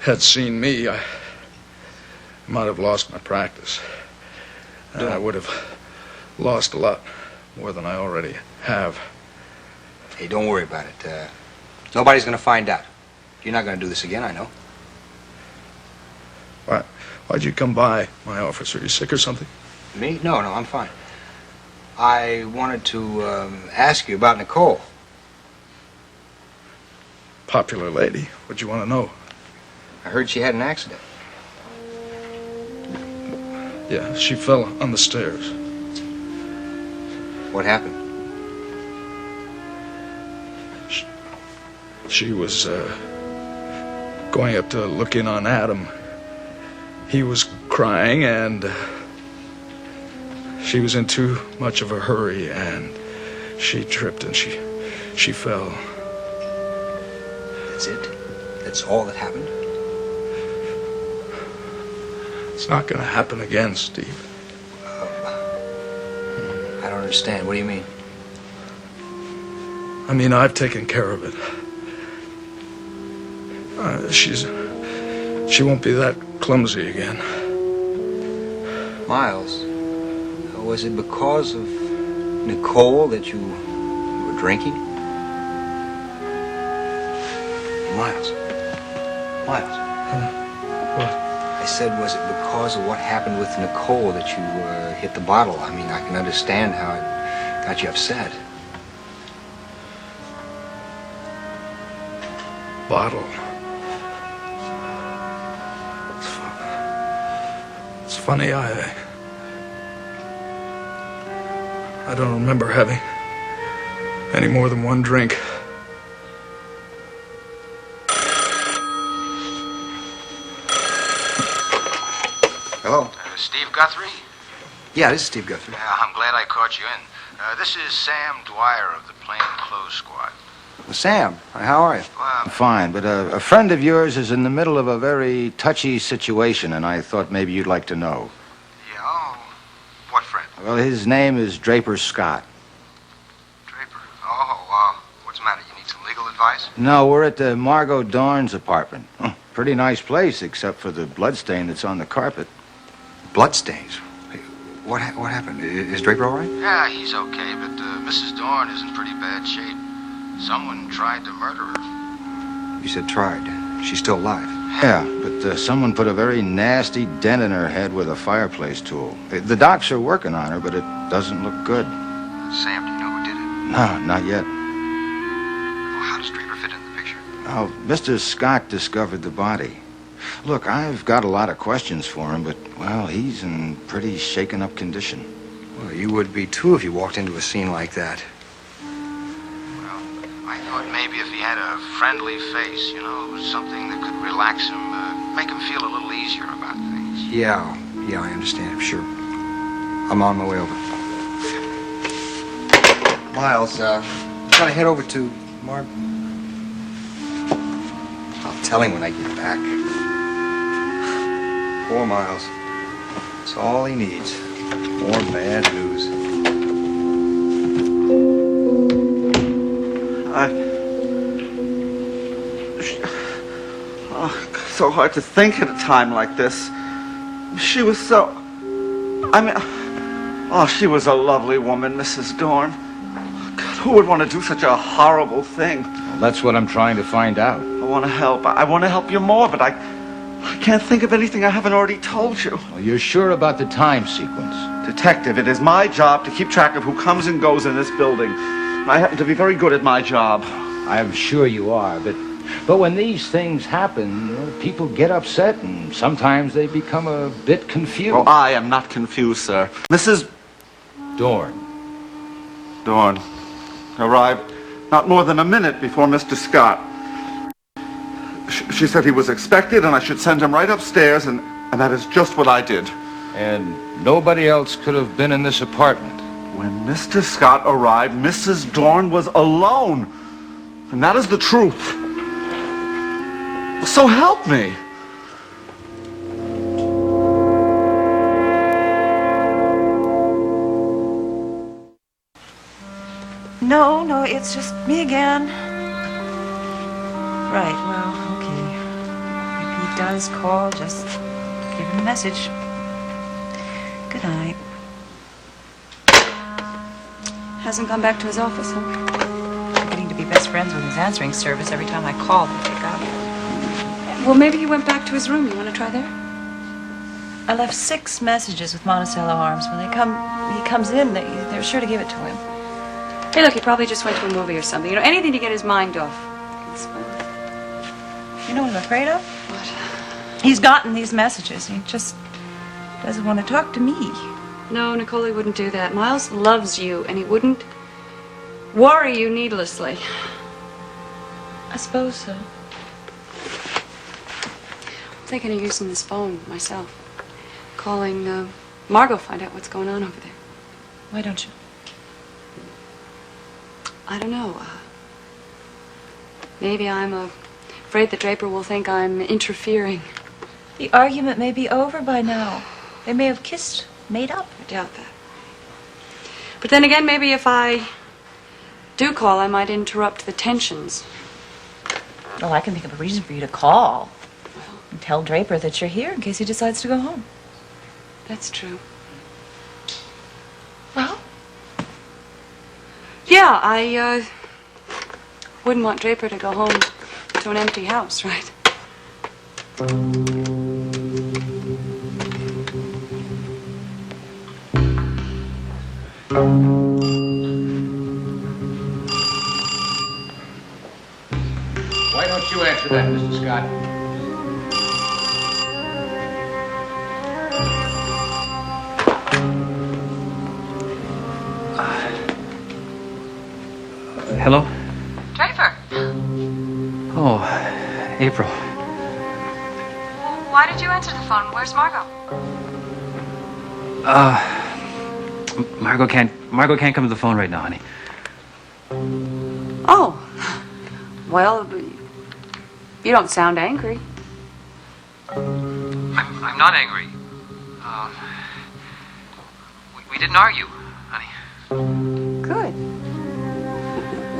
had seen me, I might have lost my practice. And I would have lost a lot more than I already have.
Hey, don't worry about it. Nobody's going to find out. You're not going to do this again, I know.
Why'd you come by my office? Are you sick or something?
Me? No, I'm fine. I wanted to ask you about Nicole.
Popular lady. What'd you want to know?
I heard she had an accident.
Yeah, she fell on the stairs.
What happened?
She was going up to look in on Adam. He was crying, and she was in too much of a hurry, and she tripped and she fell.
That's it? That's all that happened?
It's not going to happen again, Steve.
I don't understand. What do you mean?
I mean, I've taken care of it. She won't be that clumsy again.
Miles, was it because of Nicole that you were drinking? Miles. Miles.
What?
I said, was it because of what happened with Nicole that you hit the bottle? I mean, I can understand how it got you upset.
Bottle. It's funny, I don't remember having any more than one drink.
Hello?
Steve Guthrie?
Yeah, this is Steve Guthrie.
I'm glad I caught you in. This is Sam Dwyer of the Plain Clothes Squad.
Well, Sam, how are you?
Fine, but a friend of yours is in the middle of a very touchy situation, and I thought maybe you'd like to know. Yeah, oh, what friend? Well, his name is Draper Scott. Draper? Oh, what's the matter? You need some legal advice?
No, we're at the Margo Dorn's apartment. Pretty nice place, except for the bloodstain that's on the carpet.
Bloodstains? What happened? Is Draper all right?
Yeah, he's okay, but Mrs. Dorn is in pretty bad shape. Someone tried to murder her.
You said tried. She's still alive.
Yeah, but someone put a very nasty dent in her head with a fireplace tool. The docs are working on her, but it doesn't look good.
Sam, do you know who did it?
No, not yet.
Well, how does Draper fit in the picture?
Oh, Mr. Scott discovered the body. Look, I've got a lot of questions for him, but, well, he's in pretty shaken-up condition.
Well, you would be, too, if you walked into a scene like that.
Well, I thought maybe if he had a friendly face, you know, something that could relax him, make him feel a little easier about things.
Yeah, I understand, sure. I'm on my way over. Miles, gotta head over to Margo. I'll tell him when I get back. Poor Miles. It's all he needs. More bad news.
So hard to think at a time like this. She was so... she was a lovely woman, Mrs. Dorn. God, who would want to do such a horrible thing?
Well, that's what I'm trying to find out.
I want to help. I want to help you more, but I can't think of anything I haven't already told you.
Well, you're sure about the time sequence?
Detective, it is my job to keep track of who comes and goes in this building. I happen to be very good at my job.
I'm sure you are, but when these things happen, people get upset and sometimes they become a bit confused.
Oh, I am not confused, sir. Mrs.
Dorn
arrived not more than a minute before Mr. Scott. She said he was expected and I should send him right upstairs, and that is just what I did.
And nobody else could have been in this apartment.
When Mr. Scott arrived, Mrs. Dorn was alone. And that is the truth. So help me.
No, it's just me again. Right, well, okay. If he does call, just give him a message. Good night.
Hasn't gone back to his office, huh?
I'm getting to be best friends with his answering service. Every time I call, they pick up.
Well, maybe he went back to his room. You want to try there?
I left 6 messages with Monticello Arms. When he comes in, they're sure to give it to him.
Hey, look, he probably just went to a movie or something. You know, anything to get his mind off.
You know what I'm afraid of?
What?
He's gotten these messages. He just doesn't want to talk to me.
No, Nicole, he wouldn't do that. Miles loves you, and he wouldn't worry you needlessly.
I suppose so.
I'm thinking of using this phone myself. Calling Margo, find out what's going on over there.
Why don't you?
I don't know. Maybe I'm afraid that Draper will think I'm interfering.
The argument may be over by now. They may have kissed, made up.
I doubt that. But then again, maybe if I do call, I might interrupt the tensions.
Well, I can think of a reason for you to call. And tell Draper that you're here in case he decides to go home.
That's true.
Well,
Yeah, I wouldn't want Draper to go home to an empty house, right?
Why don't you answer that, Mr. Scott?
Hello?
Draper,
Oh, April.
why did you answer the phone? Where's Margo?
Margo can't come to the phone right now, honey.
Oh. Well, you don't sound angry.
I'm not angry. We didn't argue, honey.
Good.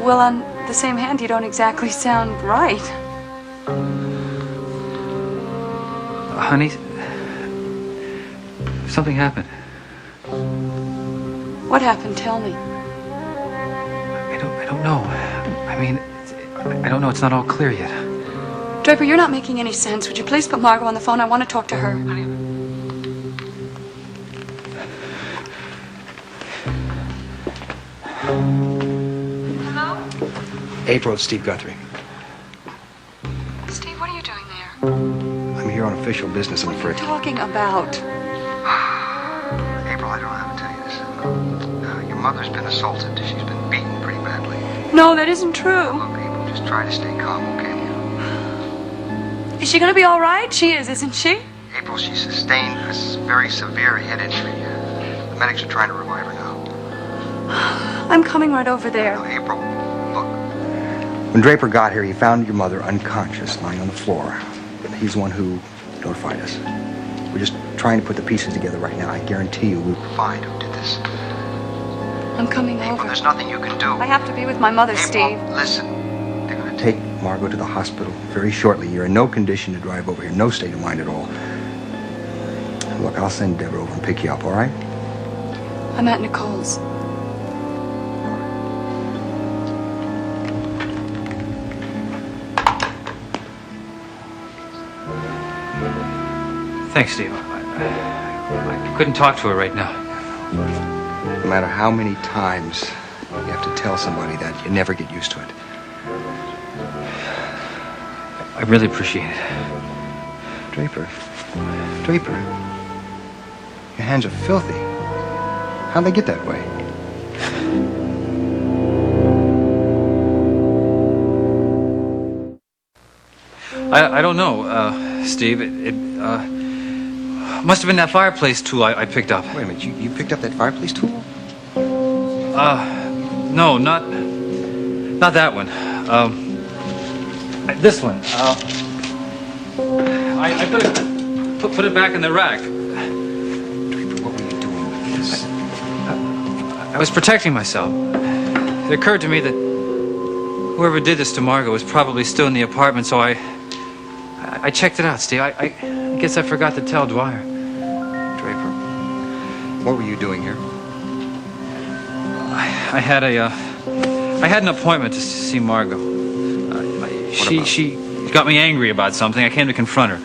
Well, on the same hand, you don't exactly sound right.
Honey, something happened.
What happened? Tell me.
I don't know. I mean, I don't know. It's not all clear yet.
Draper, you're not making any sense. Would you please put Margo on the phone? I want to talk to her.
Hello?
April, it's Steve Guthrie.
Steve, what are you doing there?
I'm here on official business, I'm afraid.
Talking about.
April, I don't know how to tell you this. Your mother's been assaulted. She's been beaten pretty badly.
No, that isn't true.
Look, April, just try to stay calm, okay?
Is she going to be all right? She is, isn't she?
April, she sustained a very severe head injury. The medics are trying to revive her now.
I'm coming right over there.
No, April, look. When Draper got here, he found your mother unconscious, lying on the floor. He's the one who notified us. We're just trying to put the pieces together right now. I guarantee you we'll find who did this.
I'm coming over.
There's nothing you can do.
I have to be with my mother, Steve.
Listen, they're going to take Margo to the hospital very shortly. You're in no condition to drive over here, no state of mind at all. Look, I'll send Deborah over and pick you up, all right?
I'm at Nicole's.
Thanks, Steve. I couldn't talk to her right now.
No matter how many times you have to tell somebody that, you never get used to it.
I really appreciate it.
Draper. Your hands are filthy. How'd they get that way?
I don't know, Steve. It must have been that fireplace tool I picked up.
Wait a minute, you picked up that fireplace tool?
No, not that one. This one. I put it back in the rack.
Draper, what were you doing with this?
I was protecting myself. It occurred to me that whoever did this to Margo was probably still in the apartment, so I checked it out, Steve. I guess I forgot to tell Dwyer.
Draper, what were you doing here?
I had an appointment to see Margo. She got me angry about something. I came to confront her.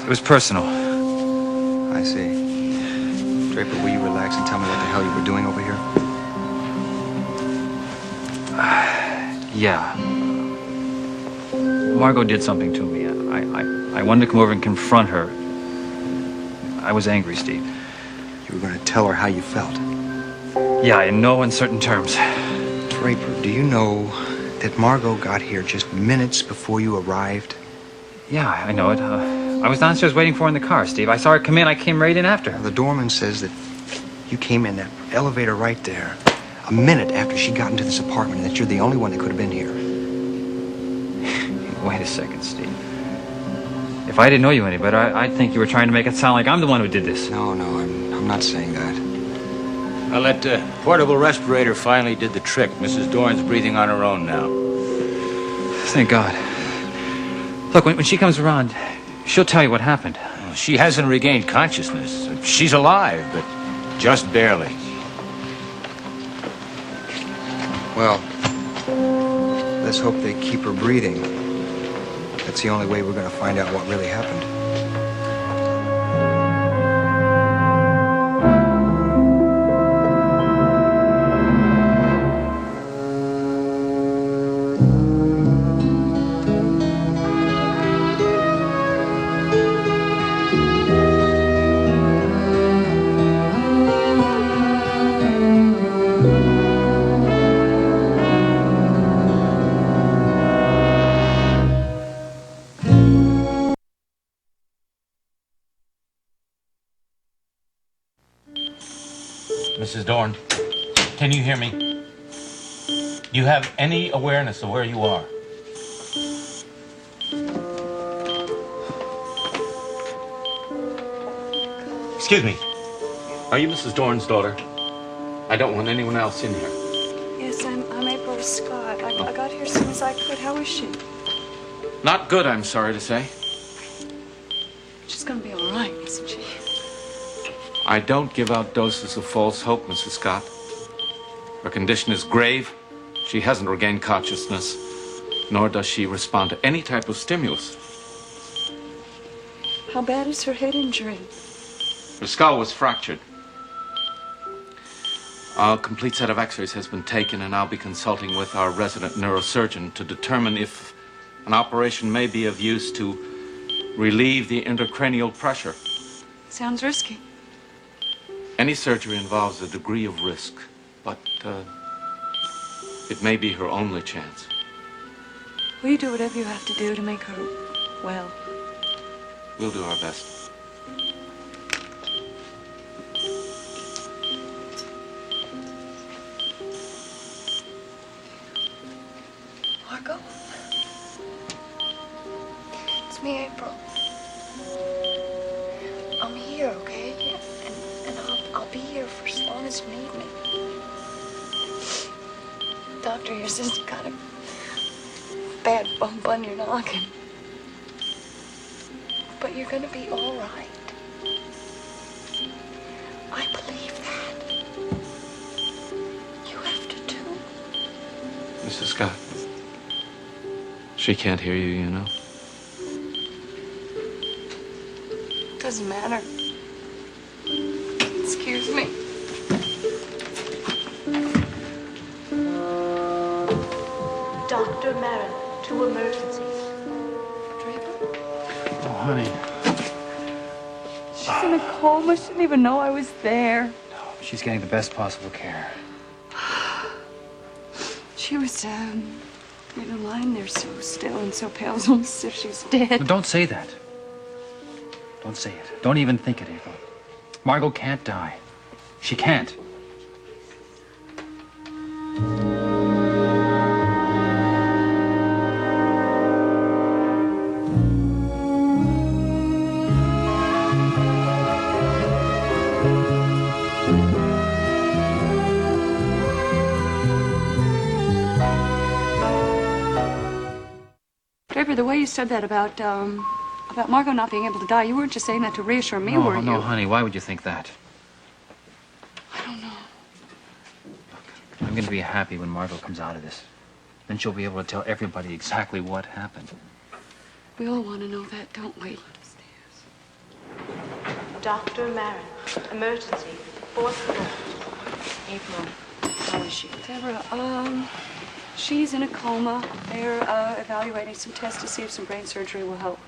It was personal.
I see. Draper, will you relax and tell me what the hell you were doing over here?
Yeah. Margo did something to me. I wanted to come over and confront her. I was angry, Steve.
You were going to tell her how you felt?
Yeah, in no uncertain terms.
Draper, do you know that Margo got here just minutes before you arrived?
Yeah, I know it. I was downstairs waiting for her in the car, Steve. I saw her come in. I came right in after her.
The doorman says that you came in that elevator right there a minute after she got into this apartment, and that you're the only one that could have been here.
Wait a second, Steve. If I didn't know you any better, I'd think you were trying to make it sound like I'm the one who did this.
No, I'm not saying that.
Well, that portable respirator finally did the trick. Mrs. Dorn's breathing on her own now.
Thank God. Look, when she comes around, she'll tell you what happened.
Well, she hasn't regained consciousness. She's alive, but just barely.
Well, let's hope they keep her breathing. That's the only way we're going to find out what really happened.
Mrs. Dorn, can you hear me? Do you have any awareness of where you are? Excuse me. Are you Mrs. Dorn's daughter? I don't want anyone else in here.
Yes, I'm April Scott. I got here as soon as I could. How is she?
Not good, I'm sorry to say.
She's gonna be all right, isn't she?
I don't give out doses of false hope, Mrs. Scott. Her condition is grave. She hasn't regained consciousness, nor does she respond to any type of stimulus.
How bad is her head injury?
Her skull was fractured. A complete set of x-rays has been taken, and I'll be consulting with our resident neurosurgeon to determine if an operation may be of use to relieve the intracranial pressure.
Sounds risky.
Any surgery involves a degree of risk, but it may be her only chance.
Will you do whatever you have to do to make her well?
We'll do our best.
Margo? It's me, April. I'm here, okay? And I'll be here for as long as you need me. Doctor here says you got a bad bump on your noggin. But you're gonna be all right. I believe that. You have to too.
Mrs. Scott, she can't hear you, you know.
Doesn't matter. Excuse me.
Dr. Marin, to emergency.
Draper?
Oh, honey.
She's in a coma. She didn't even know I was there.
She's getting the best possible care.
She was, lying there so still and so pale, it's almost as if she's dead.
No, don't say that. Don't say it. Don't even think it, April. Margo can't die. She can't.
Draper, the way you said that about Margo not being able to die, you weren't just saying that to reassure me, were you?
No, honey, why would you think that?
I don't know.
I'm going to be happy when Margo comes out of this. Then she'll be able to tell everybody exactly what happened.
We all want to know that, don't we?
Dr. Marin, emergency, fourth floor.
April, how is she? Deborah, she's in a coma. They're evaluating some tests to see if some brain surgery will help.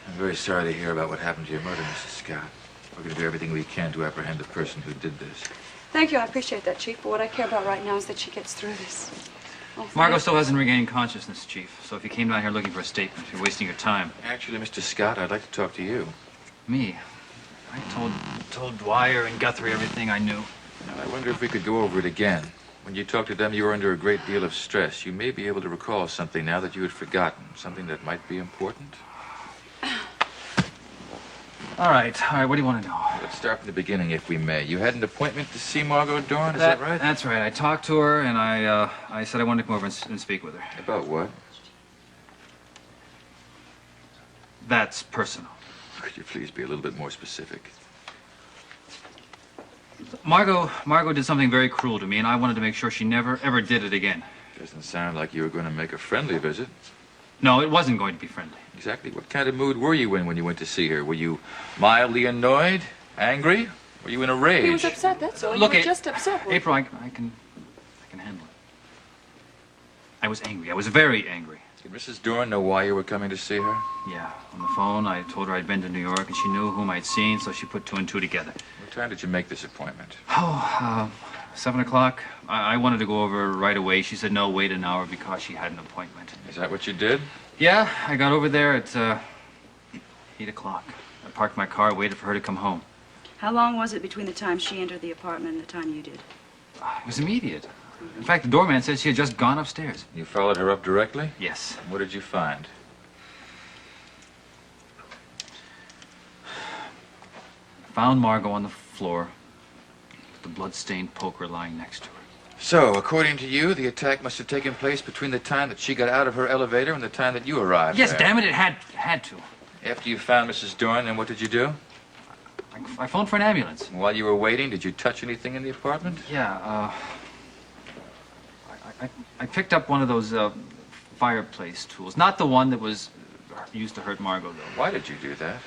I'm very sorry to hear about what happened to your mother, Mrs. Scott. We're going to do everything we can to apprehend the person who did this.
Thank you, I appreciate that, Chief, but what I care about right now is that she gets through this. Oh,
Margo still hasn't regained consciousness, Chief. So if you came down here looking for a statement, you're wasting your time.
Actually, Mr. Scott, I'd like to talk to you.
Me? I told Dwyer and Guthrie everything I knew.
Now, I wonder if we could go over it again. When you talked to them, you were under a great deal of stress. You may be able to recall something now that you had forgotten, something that might be important.
All right, what do you want to know?
Let's start from the beginning, if we may. You had an appointment to see Margo Dorn, is that right?
That's right. I talked to her, and I said I wanted to come over and speak with her.
About what?
That's personal.
Could you please be a little bit more specific?
Margo did something very cruel to me, and I wanted to make sure she never, ever did it again.
Doesn't sound like you were going to make a friendly visit.
No, it wasn't going to be friendly.
Exactly what kind of mood were you in when you went to see her? Were you mildly annoyed? Angry? Were you in a rage?
He was upset, that's all.
Look,
You were just upset.
April, I can handle it. I was angry. I was very angry.
Did Mrs. Doorman know why you were coming to see her?
Yeah, on the phone, I told her I'd been to New York, and she knew whom I'd seen, so she put two and two together.
What time did you make this appointment?
7 o'clock. I wanted to go over right away. She said, no, wait an hour because she had an appointment.
Is that what you did?
Yeah, I got over there at 8 o'clock. I parked my car, waited for her to come home.
How long was it between the time she entered the apartment and the time you did?
It was immediate. In fact, the doorman said she had just gone upstairs.
You followed her up directly?
Yes.
What did you find?
Found Margo on the floor with the blood-stained poker lying next to her.
So, according to you, the attack must have taken place between the time that she got out of her elevator and the time that you arrived
Yes,
there.
damn it, it had to.
After you found Mrs. Doorman, then what did you do?
I phoned for an ambulance.
While you were waiting, did you touch anything in the apartment?
Yeah, I picked up one of those fireplace tools. Not the one that was used to hurt Margo, though.
Why did you do that?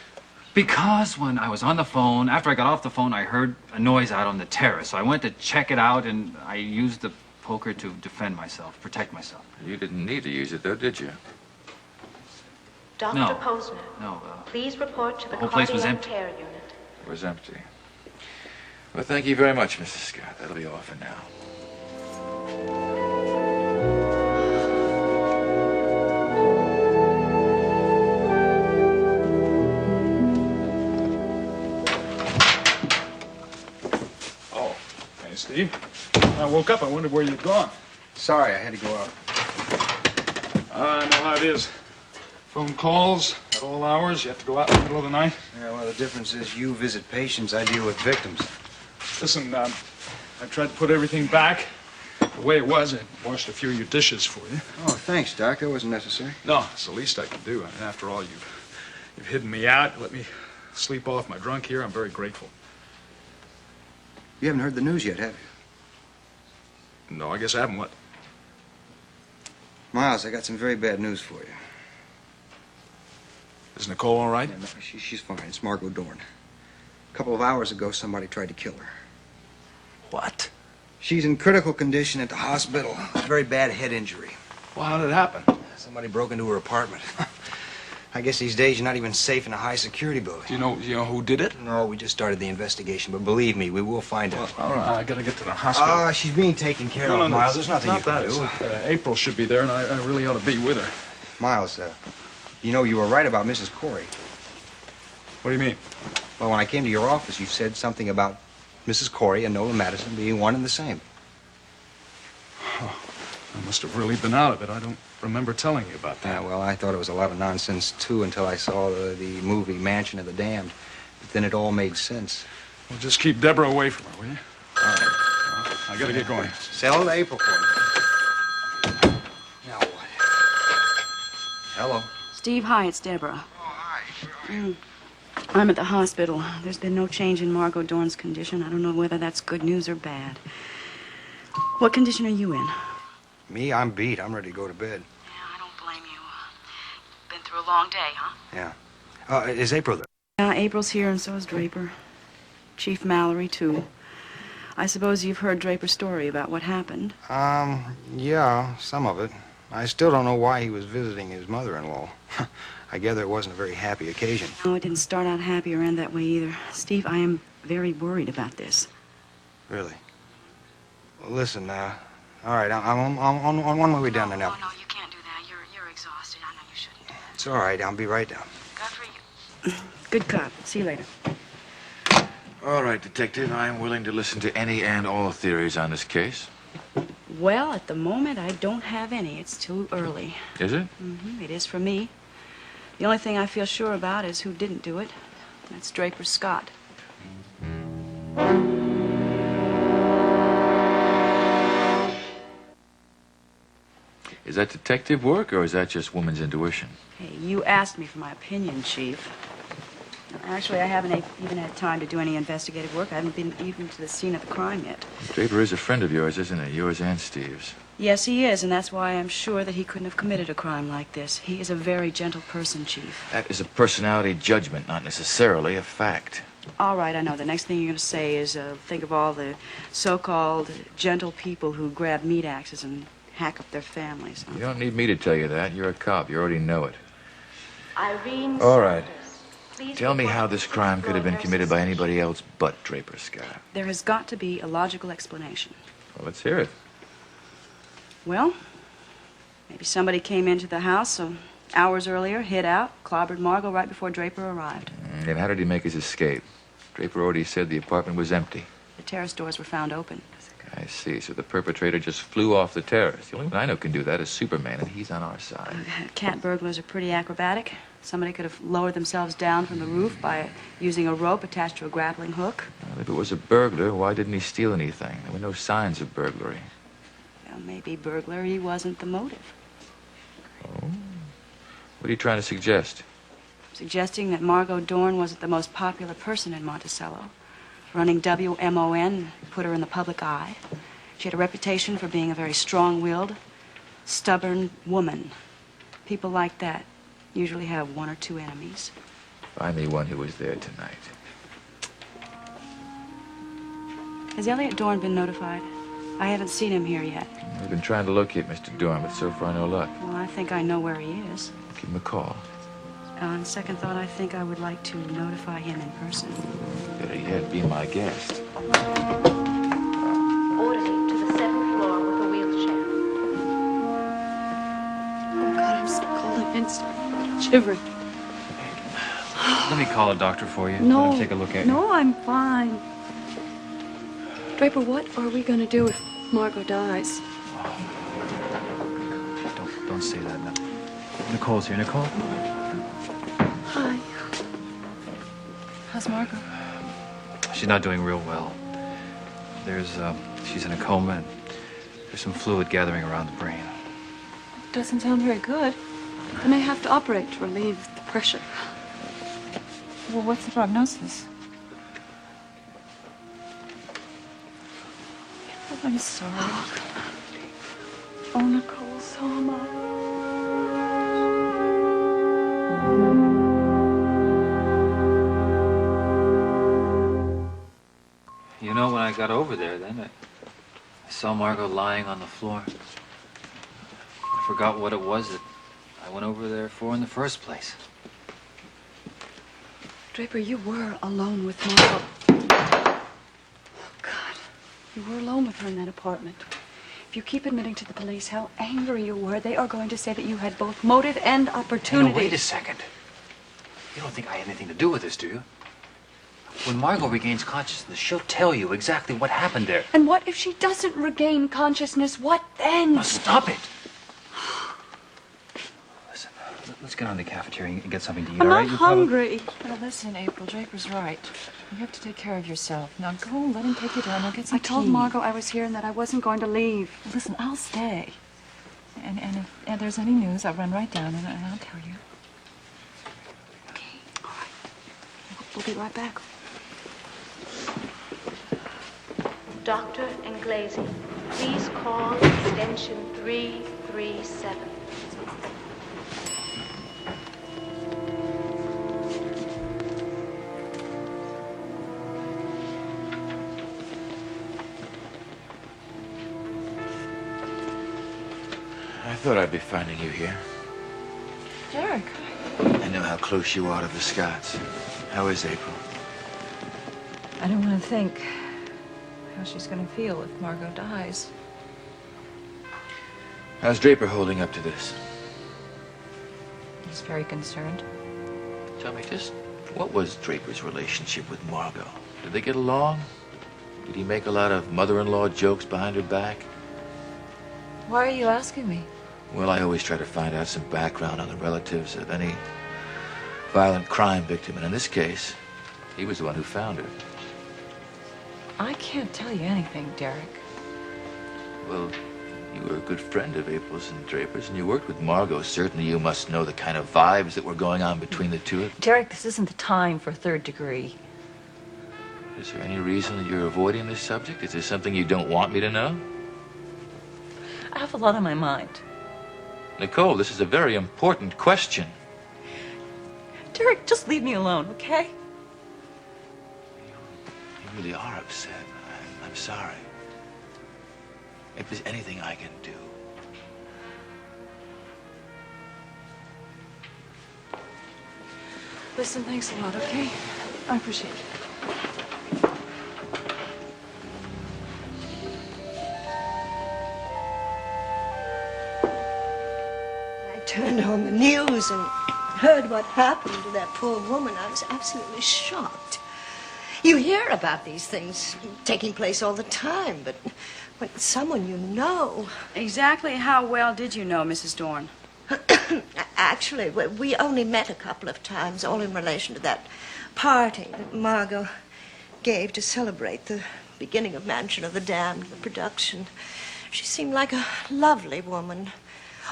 Because when I was on the phone, after I got off the phone, I heard a noise out on the terrace. So I went to check it out, and I used the poker to defend myself, protect myself.
You didn't need to use it, though, did you?
Dr.
No.
Posner,
No,
please report to the
whole place was
cardiac
empty.
care unit.
It was empty. Well, thank you very much, Mrs. Scott. That'll be all for now.
Oh, hey, Steve. I woke up. I wondered where you'd gone.
Sorry, I had to go out.
I know how it is. Phone calls at all hours. You have to go out in the middle of the night.
Yeah, well, the difference is you visit patients, I deal with victims.
Listen, I tried to put everything back the way it was. I washed a few of your dishes for you.
Oh, thanks, Doc. That wasn't necessary.
No, it's the least I can do. I mean, after all, you've hidden me out, let me sleep off my drunk here. I'm very grateful.
You haven't heard the news yet, have you?
No, I guess I haven't. What?
Miles, I got some very bad news for you.
Is Nicole all right?
Yeah, no, she's fine. It's Margo Dorn. A couple of hours ago, somebody tried to kill her.
What?
She's in critical condition at the hospital. A very bad head injury.
Well, how did it happen?
Somebody broke into her apartment. I guess these days you're not even safe in a high-security building.
Do you know who did it?
No, we just started the investigation, but believe me, we will find out.
All right, I gotta get to the hospital.
She's being taken care of, Miles. There's nothing you can do.
April should be there, and I really ought to be with her.
Miles, you know you were right about Mrs. Corey.
What do you mean?
Well, when I came to your office, you said something about Mrs. Corey and Nola Madison being one and the same.
Oh, I must have really been out of it. I don't remember telling you about that.
Yeah, well, I thought it was a lot of nonsense, too, until I saw the movie Mansion of the Damned. But then it all made sense.
Well, just keep Deborah away from her, will you? All right. Well, I gotta get going.
Say hello to April for me. Now what? Hello.
Steve, hi, it's Deborah. Oh, hi. I'm at the hospital. There's been no change in Margo Dorn's condition. I don't know whether that's good news or bad. What condition are you in?
Me? I'm beat. I'm ready to go to bed.
Yeah, I don't blame you. Been through a long day, huh?
Yeah. Is April there?
Yeah, April's here, and so is Draper. Chief Mallory, too. I suppose you've heard Draper's story about what happened.
Yeah, some of it. I still don't know why he was visiting his mother-in-law. I gather it wasn't a very happy occasion.
No, it didn't start out happy or end that way either. Steve, I am very worried about this.
Really? Well, listen, all right, I'm on my way down there now.
No, you can't do that. You're exhausted. I know you shouldn't.
It's all right. I'll be right down.
Good for you. Good cop. See you later.
All right, Detective. I am willing to listen to any and all theories on this case.
Well, at the moment, I don't have any. It's too early.
Is it?
Mm-hmm. It is for me. The only thing I feel sure about is who didn't do it. That's Draper Scott.
Is that detective work, or is that just woman's intuition?
Hey, you asked me for my opinion, Chief. Now, Actually, I haven't even had time to do any investigative work. I haven't been even to the scene of the crime yet.
Draper is a friend of yours, isn't he? Yours and Steve's.
Yes, he is, and that's why I'm sure that he couldn't have committed a crime like this. He is a very gentle person, Chief.
That is a personality judgment, not necessarily a fact.
All right, I know. The next thing you're going to say is think of all the so-called gentle people who grab meat axes and hack up their families.
You don't need me to tell you that. You're a cop. You already know it.
Irene
All right.
Please
Tell me
report
how
to
this
the
crime could have been
Floyd
committed by
nurses.
anybody else but Draper Scott.
There has got to be a logical explanation.
Well, let's hear it.
Well, maybe somebody came into the house some hours earlier, hid out, clobbered Margo right before Draper arrived.
And how did he make his escape? Draper already said the apartment was empty.
The terrace doors were found open.
I see. So the perpetrator just flew off the terrace. The only one I know can do that is Superman, and he's on our side.
Cat burglars are pretty acrobatic. Somebody could have lowered themselves down from the roof by using a rope attached to a grappling hook.
Well, if it was a burglar, why didn't he steal anything? There were no signs of burglary.
Well, maybe burglary wasn't the motive.
Oh? What are you trying to suggest?
Suggesting that Margo Dorn wasn't the most popular person in Monticello. Running WMON put her in the public eye. She had a reputation for being a very strong-willed, stubborn woman. People like that usually have one or two enemies.
Find me one who was there tonight.
Has Elliot Dorn been notified? I haven't seen him here yet.
We've been trying to locate Mr. Doorman, but so far no luck.
Well, I think I know where he is.
Give him a call.
On second thought, I think I would like to notify him in person.
Better yet, be my guest.
Orderly to the 7th floor with a wheelchair.
Oh, God, I'm so cold and shivering.
Let me call a doctor for you.
No.
Let him take a look at you.
No, I'm fine. Draper, what are we going to do if Margo dies?
Don't say that. No. Nicole's here. Nicole?
Hi.
How's Margo?
She's not doing real well. She's in a coma, and there's some fluid gathering around the brain.
Doesn't sound very good.
They may have to operate to relieve the pressure.
Well, what's the prognosis? I'm sorry.
Oh, Nicole, so am I.
You know, when I got over there, then I saw Margo lying on the floor. I forgot what it was that I went over there for in the first place.
Draper, you were alone with Margo. Oh, God. You were alone with her in that apartment. If you keep admitting to the police how angry you were, they are going to say that you had both motive and opportunity.
Hey, no, wait a second. You don't think I had anything to do with this, do you? When Margo regains consciousness, she'll tell you exactly what happened there.
And what if she doesn't regain consciousness? What then?
Now, stop it! Listen, let's get on to the cafeteria and get something to eat,
I'm
all right?
not
You probably-
hungry.
Now listen, April, Draper's right. You have to take care of yourself. Now go, let him take you down. We'll get some
I told
tea.
Margo I was here and that I wasn't going to leave.
Listen, I'll stay. And if there's any news, I'll run right down and I'll tell you.
Okay, all right. We'll be right back.
Dr. Inglesi, please call extension 337.
I thought I'd be finding you here.
Derek.
I know how close you are to the Scotts. How is April?
I don't want to think how she's going to feel if Margo dies.
How's Draper holding up to this?
He's very concerned.
Tell me, just what was Draper's relationship with Margo? Did they get along? Did he make a lot of mother-in-law jokes behind her back?
Why are you asking me?
Well, I always try to find out some background on the relatives of any violent crime victim, and in this case, he was the one who found her.
I can't tell you anything, Derek.
Well,
You were a good friend of April's and Draper's, and you worked with Margo. Certainly you must know the kind of vibes that were going on between the two of them.
Derek, this isn't the time for third degree.
Is there any reason that you're avoiding this subject? Is there something you don't want me to know?
I have a lot on my mind.
Nicole, this is a very important question.
Derek, just leave me alone, okay?
You really are upset. I'm sorry. If there's anything I can do.
Listen, thanks a lot, okay? I appreciate it.
I turned on the news and heard what happened to that poor woman. I was absolutely shocked. You hear about these things taking place all the time, but when it's someone you know...
Exactly how well did you know Mrs. Dorn?
Actually, we only met a couple of times, all in relation to that party that Margo gave to celebrate the beginning of Mansion of the Damned, the production. She seemed like a lovely woman.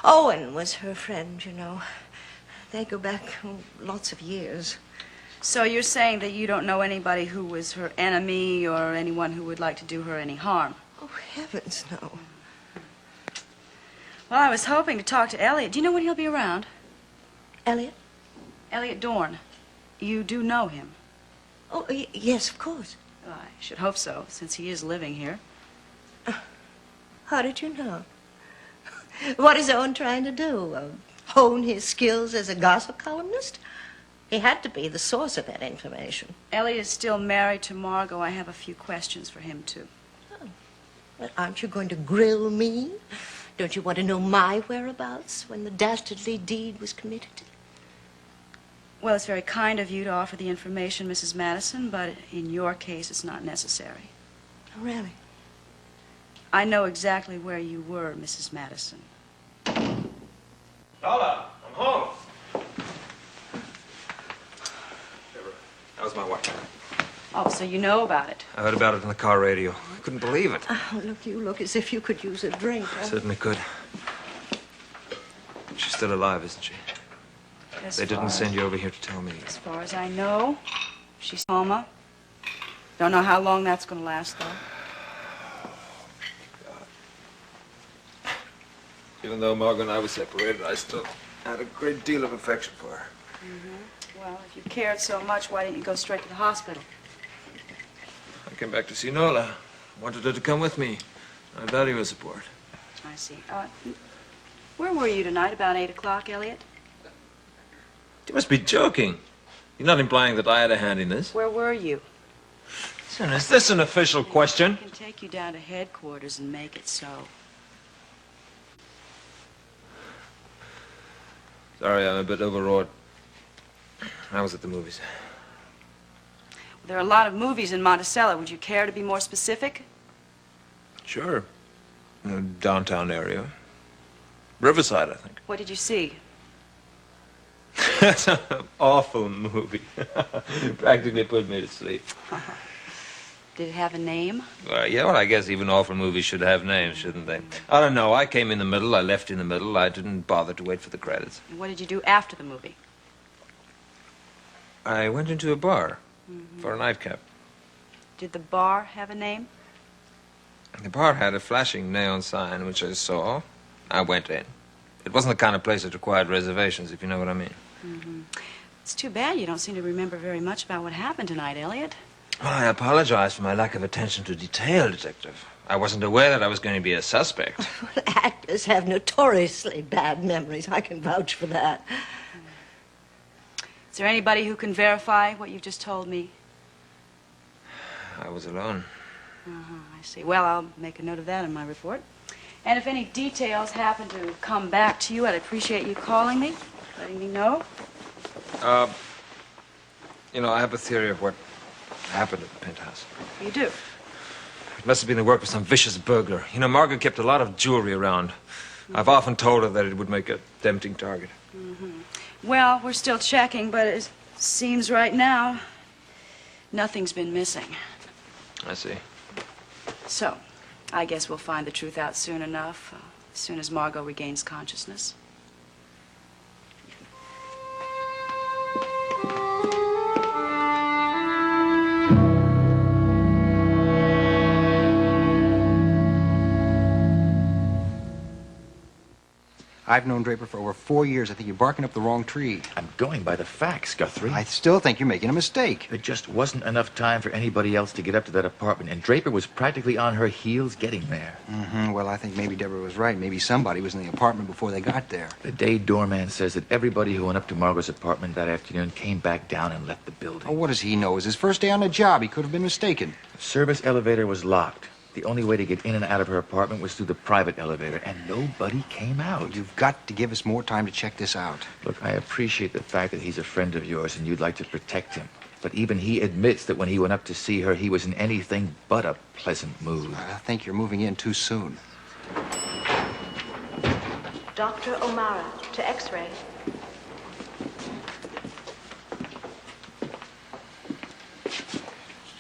Owen was her friend, you know. They go back lots of years.
So you're saying that you don't know anybody who was her enemy or anyone who would like to do her any harm?
Oh, heavens, no.
Well, I was hoping to talk to Elliot. Do you know when he'll be around?
Elliot?
Elliot Dorn. You do know him?
Oh, yes, of course.
Well, I should hope so, since he is living here.
How did you know? What is Owen trying to do? Hone his skills as a gossip columnist? He had to be the source of that information.
Elliot is still married to Margo. I have a few questions for him, too.
Oh. Well, aren't you going to grill me? Don't you want to know my whereabouts when the dastardly deed was committed?
Well, it's very kind of you to offer the information, Mrs. Madison, but in your case, it's not necessary.
Oh, really?
I know exactly where you were, Mrs. Madison.
Nola, I'm home. Deborah, how's my watch?
Oh, so you know about it?
I heard about it on the car radio. I couldn't believe it.
Oh, look, you look as if you could use a drink.
I certainly could. She's still alive, isn't she? They didn't send you over here to tell me.
As far as I know, she's coma. Don't know how long that's going to last, though.
Even though Margo and I were separated, I still had a great deal of affection for her.
Well, if you cared so much, why didn't you go straight to the hospital?
I came back to see Nola. Wanted her to come with me. I value her support.
I see. Where were you tonight, about 8 o'clock, Elliot?
You must be joking. You're not implying that I had a hand in this.
Where were you?
Listen, is this an official question?
I can take you down to headquarters and make it so.
Sorry, I'm a bit overwrought. I was at the movies.
There are a lot of movies in Monticello. Would you care to be more specific?
Sure. In the downtown area. Riverside, I think.
What did you see?
That's an awful movie. Practically put me to sleep.
Did it have a name?
Yeah, well, I guess even awful movies should have names, shouldn't they? I don't know. I came in the middle. I left in the middle. I didn't bother to wait for the credits.
And what did you do after the movie?
I went into a bar for a nightcap.
Did the bar have a name?
The bar had a flashing neon sign, which I saw. I went in. It wasn't the kind of place that required reservations, if you know what I mean.
It's too bad you don't seem to remember very much about what happened tonight, Elliot.
Well, I apologize for my lack of attention to detail, Detective. I wasn't aware that I was going to be a suspect.
Actors have notoriously bad memories. I can vouch for that.
Is there anybody who can verify what you've just told me?
I was alone.
I see. Well, I'll make a note of that in my report. And if any details happen to come back to you, I'd appreciate you calling me, letting me know.
You know, I have a theory of what happened at the penthouse.
You do?
It must have been the work of some vicious burglar. You know, Margo kept a lot of jewelry around. I've often told her that it would make a tempting target.
Well, we're still checking, but it seems right now nothing's been missing.
I see.
So, I guess we'll find the truth out soon enough. as soon as Margo regains consciousness.
I've known Draper for over 4 years. I think you're barking up the wrong tree.
I'm going by the facts, Guthrie.
I still think you're making a mistake.
There just wasn't enough time for anybody else to get up to that apartment, and Draper was practically on her heels getting there.
Well, I think maybe Deborah was right. Maybe somebody was in the apartment before they got there.
The day Doorman says that everybody who went up to Margo's apartment that afternoon came back down and left the building.
Oh, what does he know? It was his first day on the job. He could have been mistaken.
The service elevator was locked. The only way to get in and out of her apartment was through the private elevator, and nobody came out.
You've got to give us more time to check this out.
Look, I appreciate the fact that he's a friend of yours and you'd like to protect him. But even he admits that when he went up to see her, he was in anything but a pleasant mood.
I think you're moving in too soon.
Dr. O'Mara to X-ray.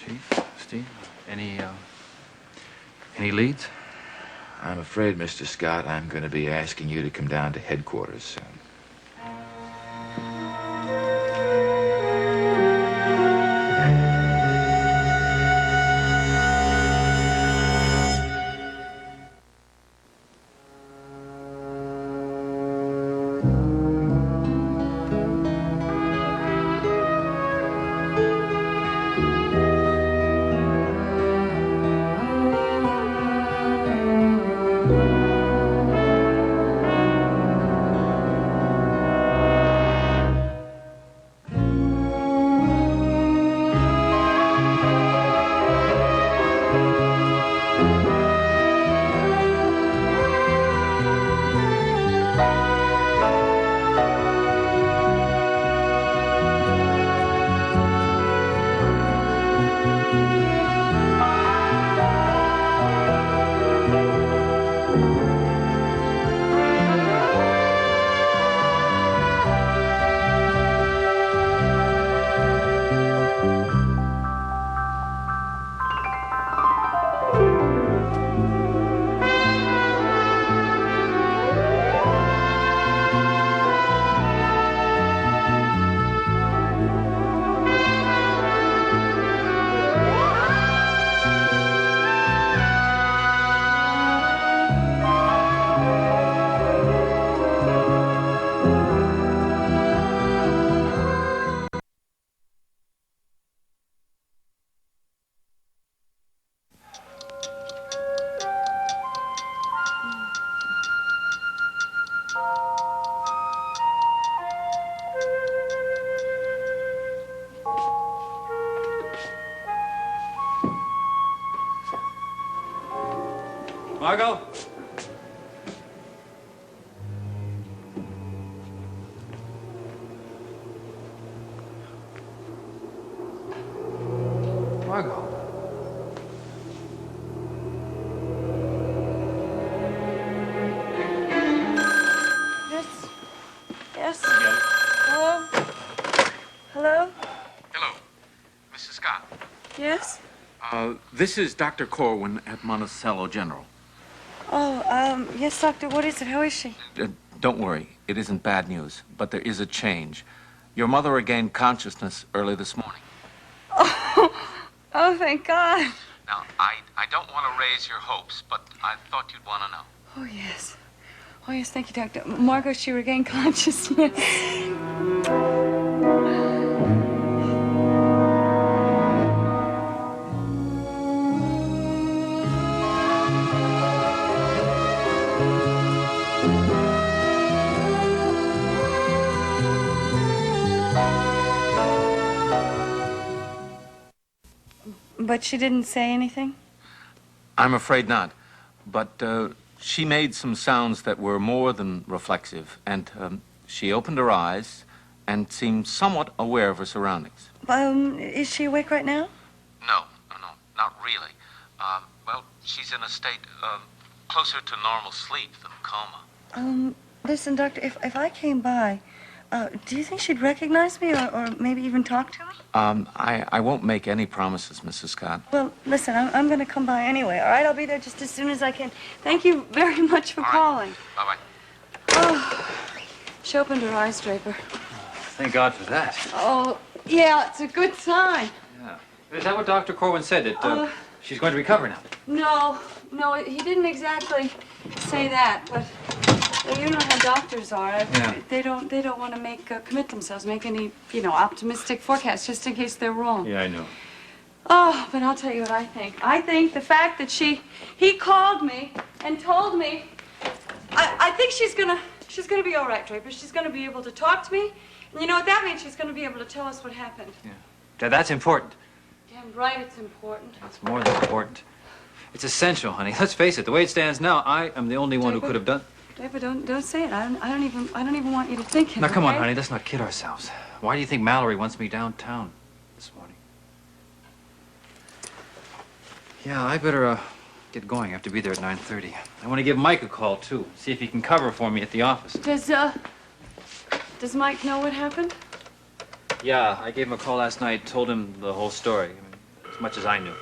Chief, Steve, any leads?
I'm afraid, Mr. Scott, I'm going to be asking you to come down to headquarters soon.
Margo?
Margo.
Yes. Yes. Hello? Hello?
Hello, Mrs. Scott.
Yes?
This is Dr. Corwin at Monticello General.
Oh, yes, doctor. What is it? How is she?
Don't worry, it isn't bad news, but there is a change. Your mother regained consciousness early this morning.
Oh, thank God.
Now, I don't want to raise your hopes, but I thought you'd want to know.
Oh, yes. Oh, yes, thank you, doctor. Margo, she regained consciousness. But she didn't say anything?
I'm afraid not, but she made some sounds that were more than reflexive, and she opened her eyes and seemed somewhat aware of her surroundings.
Is she awake right now?
No, not really. Well, she's in a state closer to normal sleep than coma.
Listen, doctor, if I came by,
Do you think she'd recognize me or maybe even talk to me?
I won't make any promises, Mrs. Scott.
Well, listen, I'm going to come by anyway, all right? I'll be there just as soon as I can. Thank you very much for calling.
Bye-bye.
Oh, she opened her eyes, Draper.
Thank God for that.
Oh, yeah, it's a good sign.
Yeah. Is that what Dr. Corwin said, that she's going to recover now?
No, he didn't exactly say that, but you know how doctors are.
Yeah.
They don't want to commit themselves, make any, optimistic forecasts just in case they're wrong.
Yeah, I know.
Oh, but I'll tell you what I think. I think the fact that he called me and told me, I think she's gonna be all right, Draper. She's gonna be able to talk to me. And you know what that means? She's gonna be able to tell us what happened.
Yeah. That's important.
Damn right it's important.
It's more than important. It's essential, honey. Let's face it, the way it stands now, I am the only one who could have done...
Draper, don't say it. I don't even want you to think it.
Now, come on,
okay?
honey, let's not kid ourselves. Why do you think Mallory wants me downtown this morning? Yeah, I better get going. I have to be there at 9:30. I want to give Mike a call, too. See if he can cover for me at the office.
Does Mike know what happened?
Yeah, I gave him a call last night, told him the whole story. I mean, as much as I knew.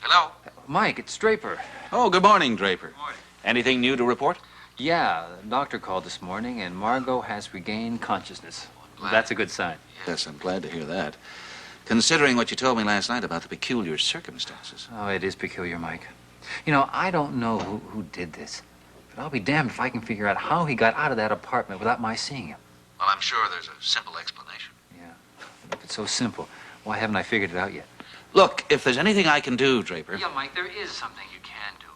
Hello?
Mike, it's Draper.
Oh, good morning, Draper. Good morning. Anything new to report?
Yeah, the doctor called this morning, and Margo has regained consciousness. Well, that's a good sign.
Yes, I'm glad to hear that. Considering what you told me last night about the peculiar circumstances.
Oh, it is peculiar, Mike. You know, I don't know who did this, but I'll be damned if I can figure out how he got out of that apartment without my seeing him.
Well, I'm sure there's a simple explanation.
Yeah, if it's so simple, why haven't I figured it out yet?
Look, if there's anything I can do, Draper...
Yeah, Mike, there is something you can do.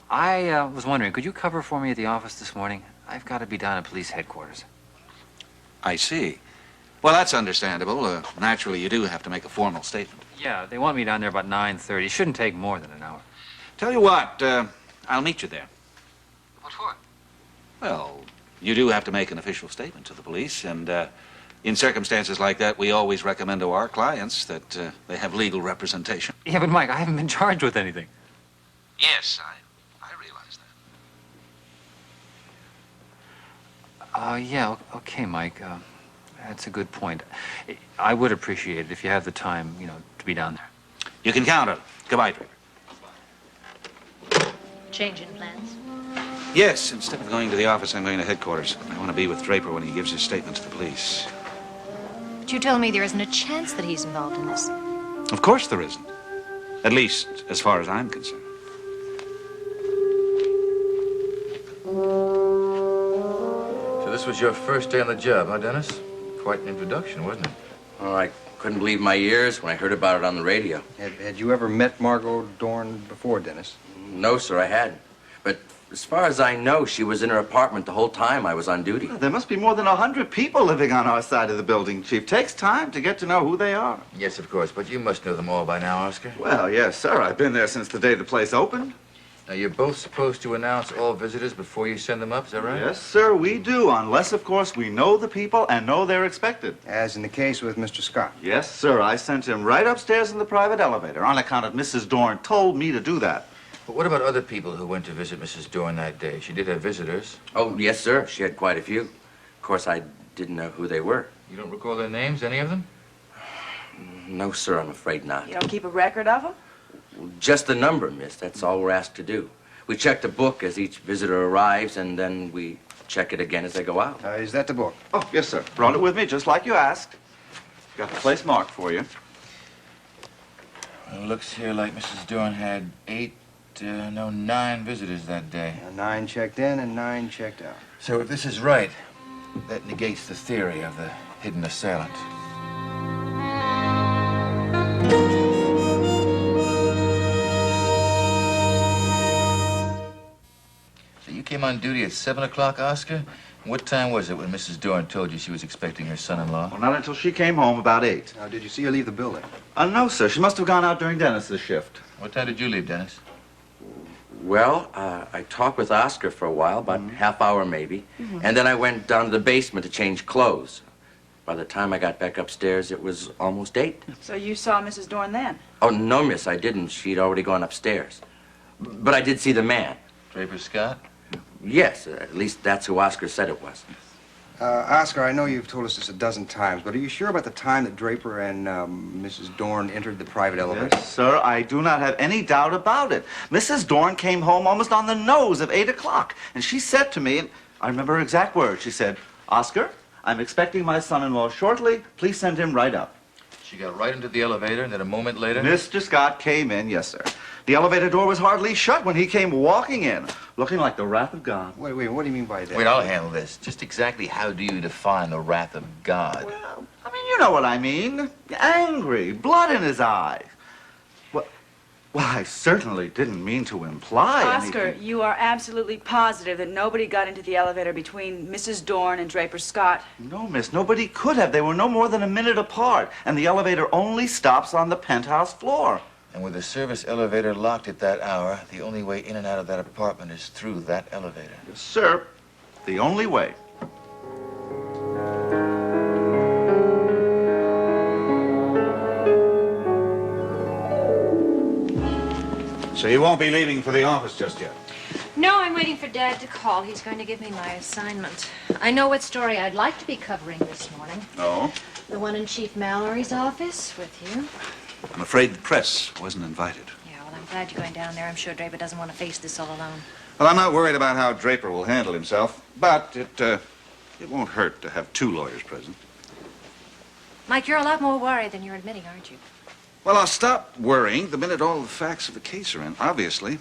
I was wondering, could you cover for me at the office this morning? I've got to be down at police headquarters.
I see. Well, that's understandable. Naturally, you do have to make a formal statement.
Yeah, they want me down there about 9:30. Shouldn't take more than an hour.
Tell you what, I'll meet you there.
What for?
Well, you do have to make an official statement to the police, and in circumstances like that, we always recommend to our clients that they have legal representation.
Yeah, but Mike, I haven't been charged with anything.
Yes, I realize that.
Yeah, okay, Mike. That's a good point. I would appreciate it if you have the time, to be down there.
You can count on it. Goodbye, Draper.
Change in plans?
Yes, instead of going to the office, I'm going to headquarters. I want to be with Draper when he gives his statement to the police.
But you tell me there isn't a chance that he's involved in this.
Of course there isn't. At least, as far as I'm concerned.
So this was your first day on the job, huh, Dennis? Quite an introduction, wasn't it?
Oh, I couldn't believe my ears when I heard about it on the radio.
Had you ever met Margo Dorn before, Dennis?
No, sir, I hadn't. But as far as I know, she was in her apartment the whole time I was on duty.
There must be more than 100 people living on our side of the building, Chief. Takes time to get to know who they are.
Yes, of course, but you must know them all by now, Oscar.
Well, yes, sir. I've been there since the day the place opened.
Now, you're both supposed to announce all visitors before you send them up, is that right?
Yes, sir, we do, unless, of course, we know the people and know they're expected.
As in the case with Mr. Scott.
Yes, sir. I sent him right upstairs in the private elevator on account of Mrs. Dorn told me to do that.
But what about other people who went to visit Mrs. Dorn that day? She did have visitors.
Oh, yes, sir. She had quite a few. Of course, I didn't know who they were.
You don't recall their names, any of them?
No, sir, I'm afraid not.
You don't keep a record of them?
Just the number, miss. That's all we're asked to do. We check the book as each visitor arrives, and then we check it again as they go out.
Is that the book?
Oh, yes, sir. Brought it with me, just like you asked. Got the place marked for you.
Well, it looks here like Mrs. Dorn had 9 visitors that day.
9 checked in and 9 checked out.
So if this is right, that negates the theory of the hidden assailant. So you came on duty at 7 o'clock, Oscar? What time was it when Mrs. Dorn told you she was expecting her son-in-law?
Well, not until she came home about 8.
Now, did you see her leave the building?
No, sir. She must have gone out during Dennis's shift.
What time did you leave, Dennis?
Well, I talked with Oscar for a while, about half hour maybe, and then I went down to the basement to change clothes. By the time I got back upstairs, it was almost 8.
So you saw Mrs. Dorn then?
Oh, no, miss, I didn't. She'd already gone upstairs. But I did see the man.
Draper Scott?
Yes, at least that's who Oscar said it was.
Oscar, I know you've told us this a dozen times, but are you sure about the time that Draper and Mrs. Dorn entered the private elevator?
Yes, sir, I do not have any doubt about it. Mrs. Dorn came home almost on the nose of 8 o'clock, and she said to me, and I remember her exact words, she said, "Oscar, I'm expecting my son-in-law shortly. Please send him right up."
She got right into the elevator, and then a moment later...
Mr. Scott came in, yes, sir. The elevator door was hardly shut when he came walking in, looking like the wrath of God.
Wait, what do you mean by that?
Wait, I'll handle this. Just exactly how do you define the wrath of God?
Well, I mean, you know what I mean. Angry, blood in his eyes. Well, I certainly didn't mean to imply
Oscar,
anything.
you are absolutely positive that nobody got into the elevator between Mrs. Dorn and Draper Scott?
No, miss, nobody could have. They were no more than a minute apart, and the elevator only stops on the penthouse floor.
And with the service elevator locked at that hour, the only way in and out of that apartment is through that elevator.
Yes, sir. The only way.
So you won't be leaving for the office just yet?
No, I'm waiting for Dad to call. He's going to give me my assignment. I know what story I'd like to be covering this morning.
Oh?
The one in Chief Mallory's office with you.
I'm afraid the press wasn't invited.
Yeah, well, I'm glad you're going down there. I'm sure Draper doesn't want to face this all alone.
Well, I'm not worried about how Draper will handle himself, but it won't hurt to have two lawyers present.
Mike, you're a lot more worried than you're admitting, aren't you?
Well, I'll stop worrying the minute all the facts of the case are in. Obviously,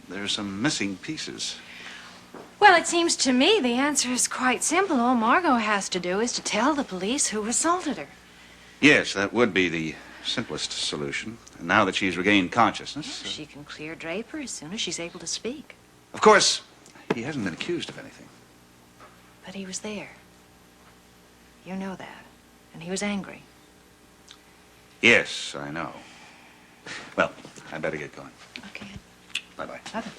there are some missing pieces.
Well, it seems to me the answer is quite simple. All Margo has to do is to tell the police who assaulted her.
Yes, that would be the simplest solution. And now that she's regained consciousness...
She can clear Draper as soon as she's able to speak.
Of course, he hasn't been accused of anything.
But he was there. You know that. And he was angry.
Yes, I know. Well, I better get going.
Okay.
Bye-bye.
Bye-bye.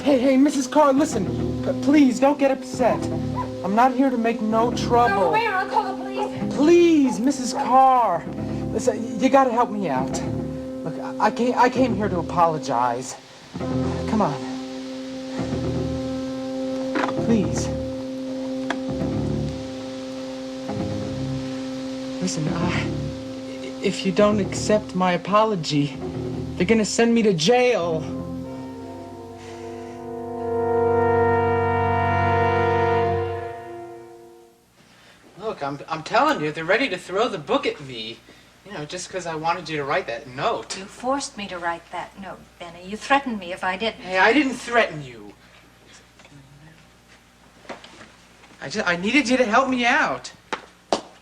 Hey, Mrs. Carr, listen. Please, don't get upset. I'm not here to make no trouble.
Go away or I'll call the police.
Please, Mrs. Carr. Listen, you gotta help me out. Look, I came here to apologize. Come on. Please. Listen, if you don't accept my apology, they're gonna send me to jail. Look, I'm telling you, they're ready to throw the book at me. You know, just because I wanted you to write that note.
You forced me to write that note, Benny. You threatened me if I didn't.
Hey, I didn't threaten you. I needed you to help me out.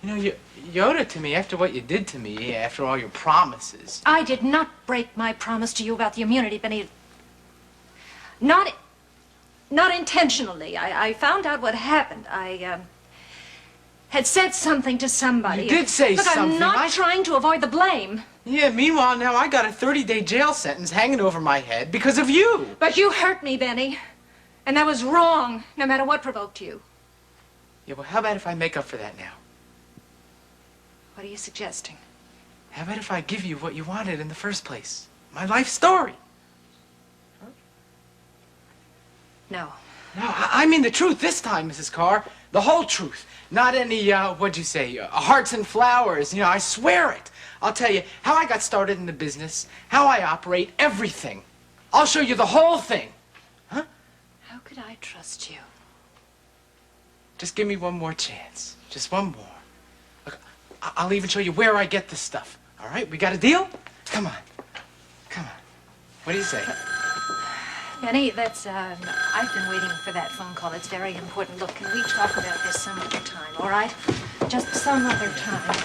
You know, you owed it to me after what you did to me, after all your promises.
I did not break my promise to you about the immunity, Benny. Not intentionally. I found out what happened. I had said something to somebody.
You did say
Look,
something.
I'm not trying to avoid the blame.
Yeah, meanwhile, now I got a 30-day jail sentence hanging over my head because of you.
But you hurt me, Benny. And that was wrong, no matter what provoked you.
Yeah, well, how about if I make up for that now?
What are you suggesting?
How about if I give you what you wanted in the first place? My life story.
No.
No, I mean the truth this time, Mrs. Carr. The whole truth. Not any, what'd you say, hearts and flowers. You know, I swear it. I'll tell you how I got started in the business, how I operate, everything. I'll show you the whole thing. Huh?
How could I trust you?
Just give me one more chance. Just one more. Look, I'll even show you where I get this stuff. All right? We got a deal? Come on. Come on. What do you say?
Benny, that's, I've been waiting for that phone call. It's very important. Look, can we talk about this some other time, all right? Just some other time.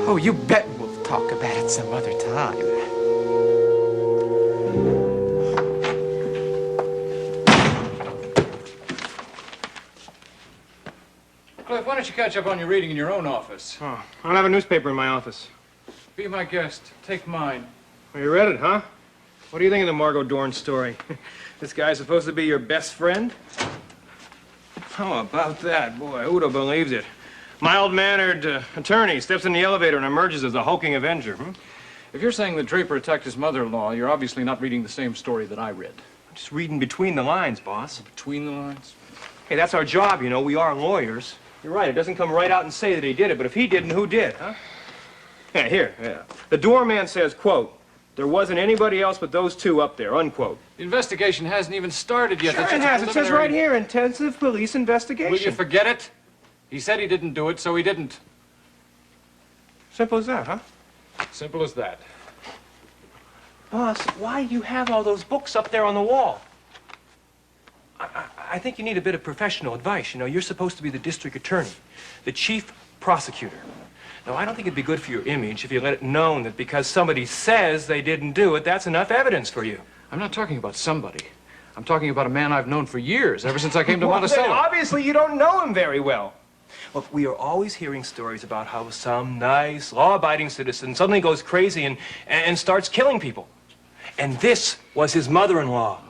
Oh, you bet we'll talk about it some other time.
don't you catch up on your reading in your own office?
Oh, I don't have a newspaper in my office.
Be my guest. Take mine.
Well, you read it, huh? What do you think of the Margo Dorn story? This guy's supposed to be your best friend? How about that? Boy, who'd have believed it? Mild-mannered attorney steps in the elevator and emerges as a hulking Avenger.
If you're saying that Draper attacked his mother-in-law, you're obviously not reading the same story that I read.
I'm just reading between the lines, boss.
Between the lines?
Hey, that's our job, you know. We are lawyers. You're right. It doesn't come right out and say that he did it, but if he didn't, who did, huh? Yeah, here. Yeah. The doorman says, quote, "There wasn't anybody else but those two up there," unquote.
The investigation hasn't even started yet.
Sure it has. It says right here, intensive police investigation.
Will you forget it? He said he didn't do it, so he didn't.
Simple as that, huh?
Simple as that.
Boss, why do you have all those books up there on the wall? I think you need a bit of professional advice. You know, you're supposed to be the district attorney, the chief prosecutor. Now, I don't think it'd be good for your image if you let it known that because somebody says they didn't do it, that's enough evidence for you.
I'm not talking about somebody. I'm talking about a man I've known for years, ever since I came to
Well,
Monticello.
then obviously you don't know him very well. Look, we are always hearing stories about how some nice, law-abiding citizen suddenly goes crazy and starts killing people. And this was his mother-in-law.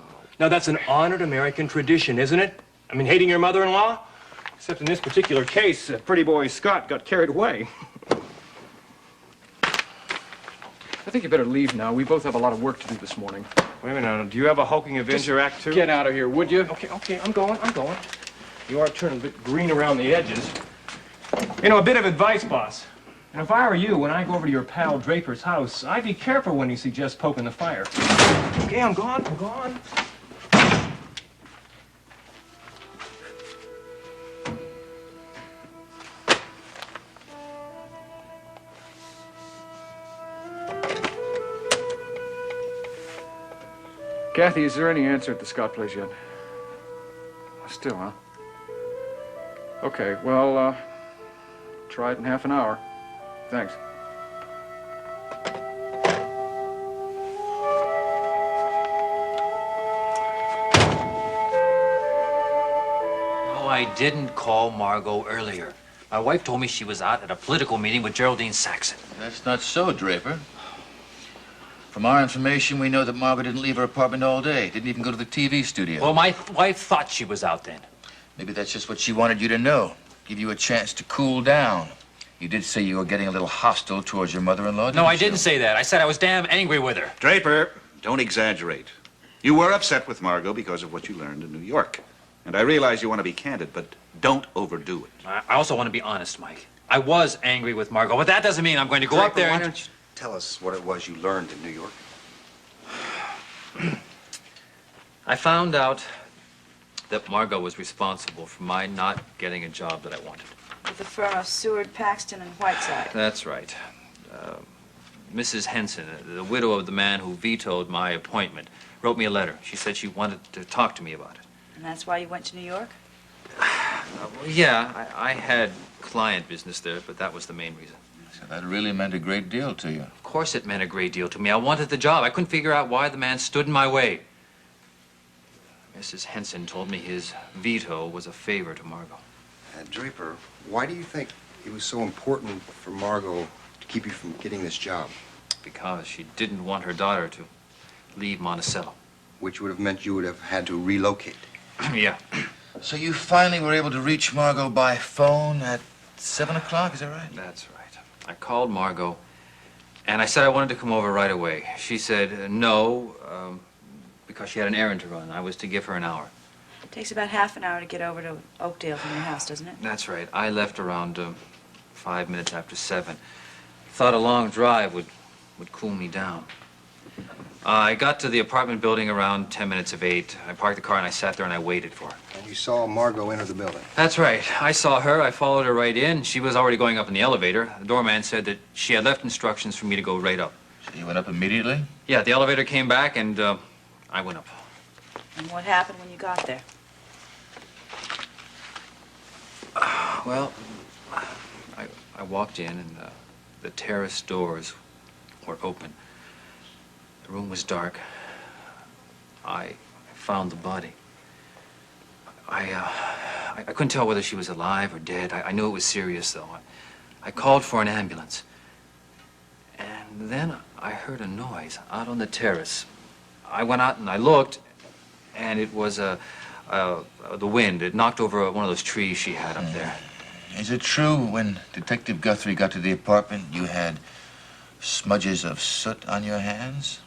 Now, that's an honored American tradition, isn't it? I mean, hating your mother-in-law? Except in this particular case, pretty boy Scott got carried away.
I think you better leave now. We both have a lot of work to do this morning.
Wait a minute, now, do you have a hulking Avenger Act, too?
Get out of here, would you?
Okay, I'm going. You are turning a bit green around the edges. You know, a bit of advice, boss. And if I were you, when I go over to your pal Draper's house, I'd be careful when he suggests poking the fire. Okay, I'm gone.
Kathy, is there any answer at the Scott place yet? Still, huh? Okay, well, try it in half an hour. Thanks.
No, I didn't call Margo earlier. My wife told me she was out at a political meeting with Geraldine Saxon.
That's not so, Draper. From our information, we know that Margo didn't leave her apartment all day. Didn't even go to the TV studio.
Well, my wife thought she was out then.
Maybe that's just what she wanted you to know. Give you a chance to cool down. You did say you were getting a little hostile towards your mother-in-law, didn't you?
No, I didn't say that. I said I was damn angry with her.
Draper, don't exaggerate. You were upset with Margo because of what you learned in New York. And I realize you want to be candid, but don't overdo it.
I also want to be honest, Mike. I was angry with Margo, but that doesn't mean I'm going to go
Draper,
up there
why
and...
don't you tell us what it was you learned in New York?
I found out that Margo was responsible for my not getting a job that I wanted.
With the firm of Seward, Paxton, and Whiteside.
That's right. Mrs. Henson, the widow of the man who vetoed my appointment, wrote me a letter. She said she wanted to talk to me about it.
And that's why you went to New York?
Yeah, I had client business there, but that was the main reason.
So that really meant a great deal to you.
Of course it meant a great deal to me. I wanted the job. I couldn't figure out why the man stood in my way. Mrs. Henson told me his veto was a favor to Margo.
Draper, why do you think it was so important for Margo to keep you from getting this job?
Because she didn't want her daughter to leave Monticello.
Which would have meant you would have had to relocate.
Yeah.
So you finally were able to reach Margo by phone at 7 o'clock, is that right?
That's right. I called Margo, and I said I wanted to come over right away. She said no, because she had an errand to run. I was to give her an hour.
It takes about half an hour to get over to Oakdale from your house, doesn't it?
That's right. I left around 5 minutes after 7. Thought a long drive would cool me down. I got to the apartment building around 10 minutes of 8. I parked the car and I sat there and I waited for her.
And you saw Margo enter the building?
That's right. I saw her. I followed her right in. She was already going up in the elevator. The doorman said that she had left instructions for me to go right up.
So you went up immediately?
Yeah, the elevator came back and I went up.
And what happened when you got there?
Well, I walked in and the terrace doors were open. The room was dark. I found the body. I couldn't tell whether she was alive or dead. I knew it was serious, though. I called for an ambulance. And then I heard a noise out on the terrace. I went out and I looked, and it was the wind. It knocked over one of those trees she had up there.
Is it true when Detective Guthrie got to the apartment, you had smudges of soot on your hands?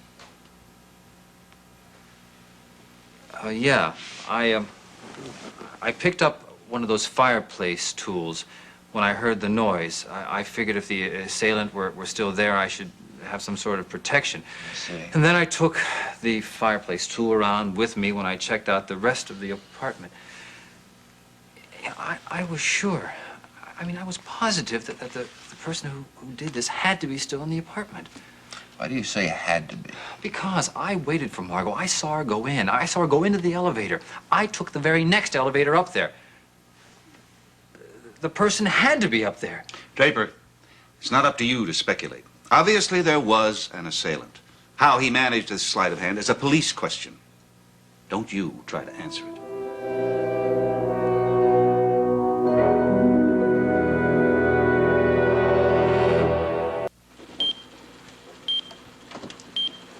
Yeah. I picked up one of those fireplace tools when I heard the noise. I figured if the assailant were still there, I should have some sort of protection.
I see.
And then I took the fireplace tool around with me when I checked out the rest of the apartment. I was sure. I mean, I was positive that the person who did this had to be still in the apartment.
Why do you say had to be?
Because I waited for Margo. I saw her go in. I saw her go into the elevator. I took the very next elevator up there. The person had to be up there.
Draper, it's not up to you to speculate. Obviously, there was an assailant. How he managed this sleight of hand is a police question. Don't you try to answer it.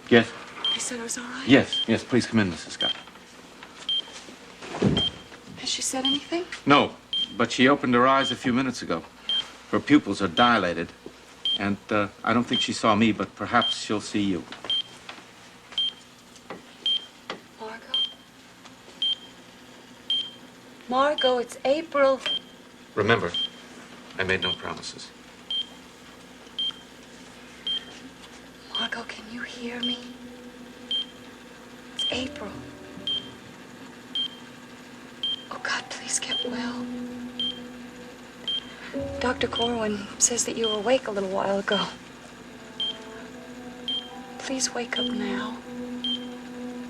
Yes?
They said it was all right?
Yes, please come in, Mrs. Scott.
Has she said anything?
No, but she opened her eyes a few minutes ago. Her pupils are dilated, and I don't think she saw me, but perhaps she'll see you.
Margo, it's April.
Remember, I made no promises.
Margo, can you hear me? It's April. Oh, God, please get well. Dr. Corwin says that you were awake a little while ago. Please wake up now.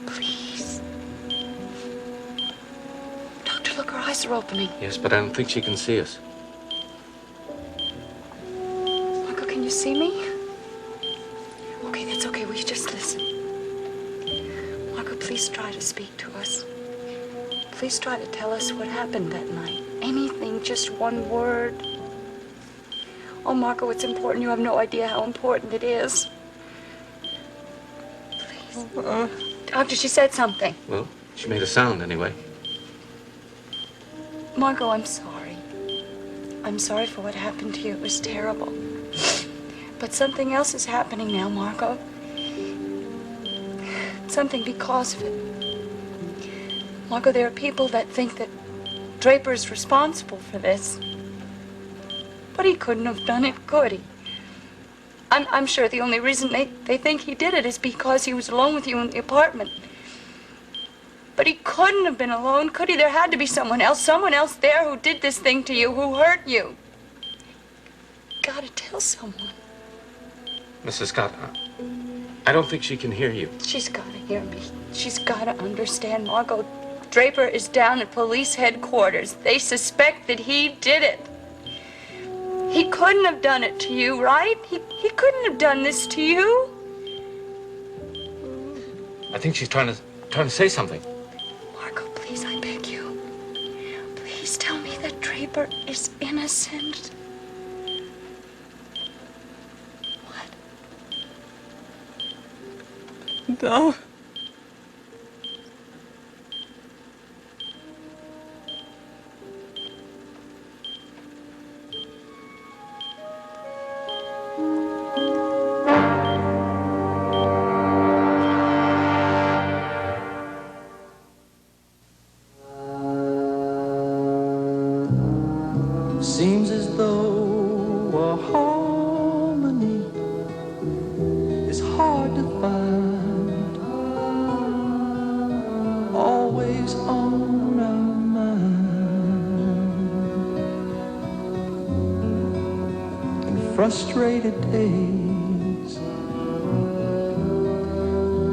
Please. Doctor, look, her eyes are opening.
Yes, but I don't think she can see us.
Margo, can you see me? Okay, that's okay. Will you just listen? Margo, please try to speak to us. Please try to tell us what happened that night. Anything, just one word. Oh, Margo, it's important. You have no idea how important it is. Please. Doctor, she said something.
Well, she made a sound anyway.
Margo, I'm sorry. I'm sorry for what happened to you. It was terrible. But something else is happening now, Margo. Something because of it. Margo, there are people that think that Draper is responsible for this. But he couldn't have done it, could he? I'm sure the only reason they think he did it is because he was alone with you in the apartment. But he couldn't have been alone, could he? There had to be someone else there who did this thing to you, who hurt you. Gotta tell someone.
Mrs. Scott, I don't think she can hear you.
She's gotta hear me. She's gotta understand, Margo. Draper is down at police headquarters. They suspect that he did it. He couldn't have done it to you, right? He couldn't have done this to you.
I think she's trying to say something.
Margo, please, I beg you. Please tell me that Draper is innocent.
No.
Seems as though a harmony is hard to find, always on our mind. In frustrated days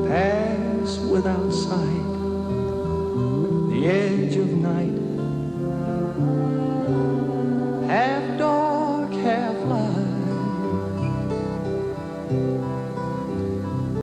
pass without sight, the edge of night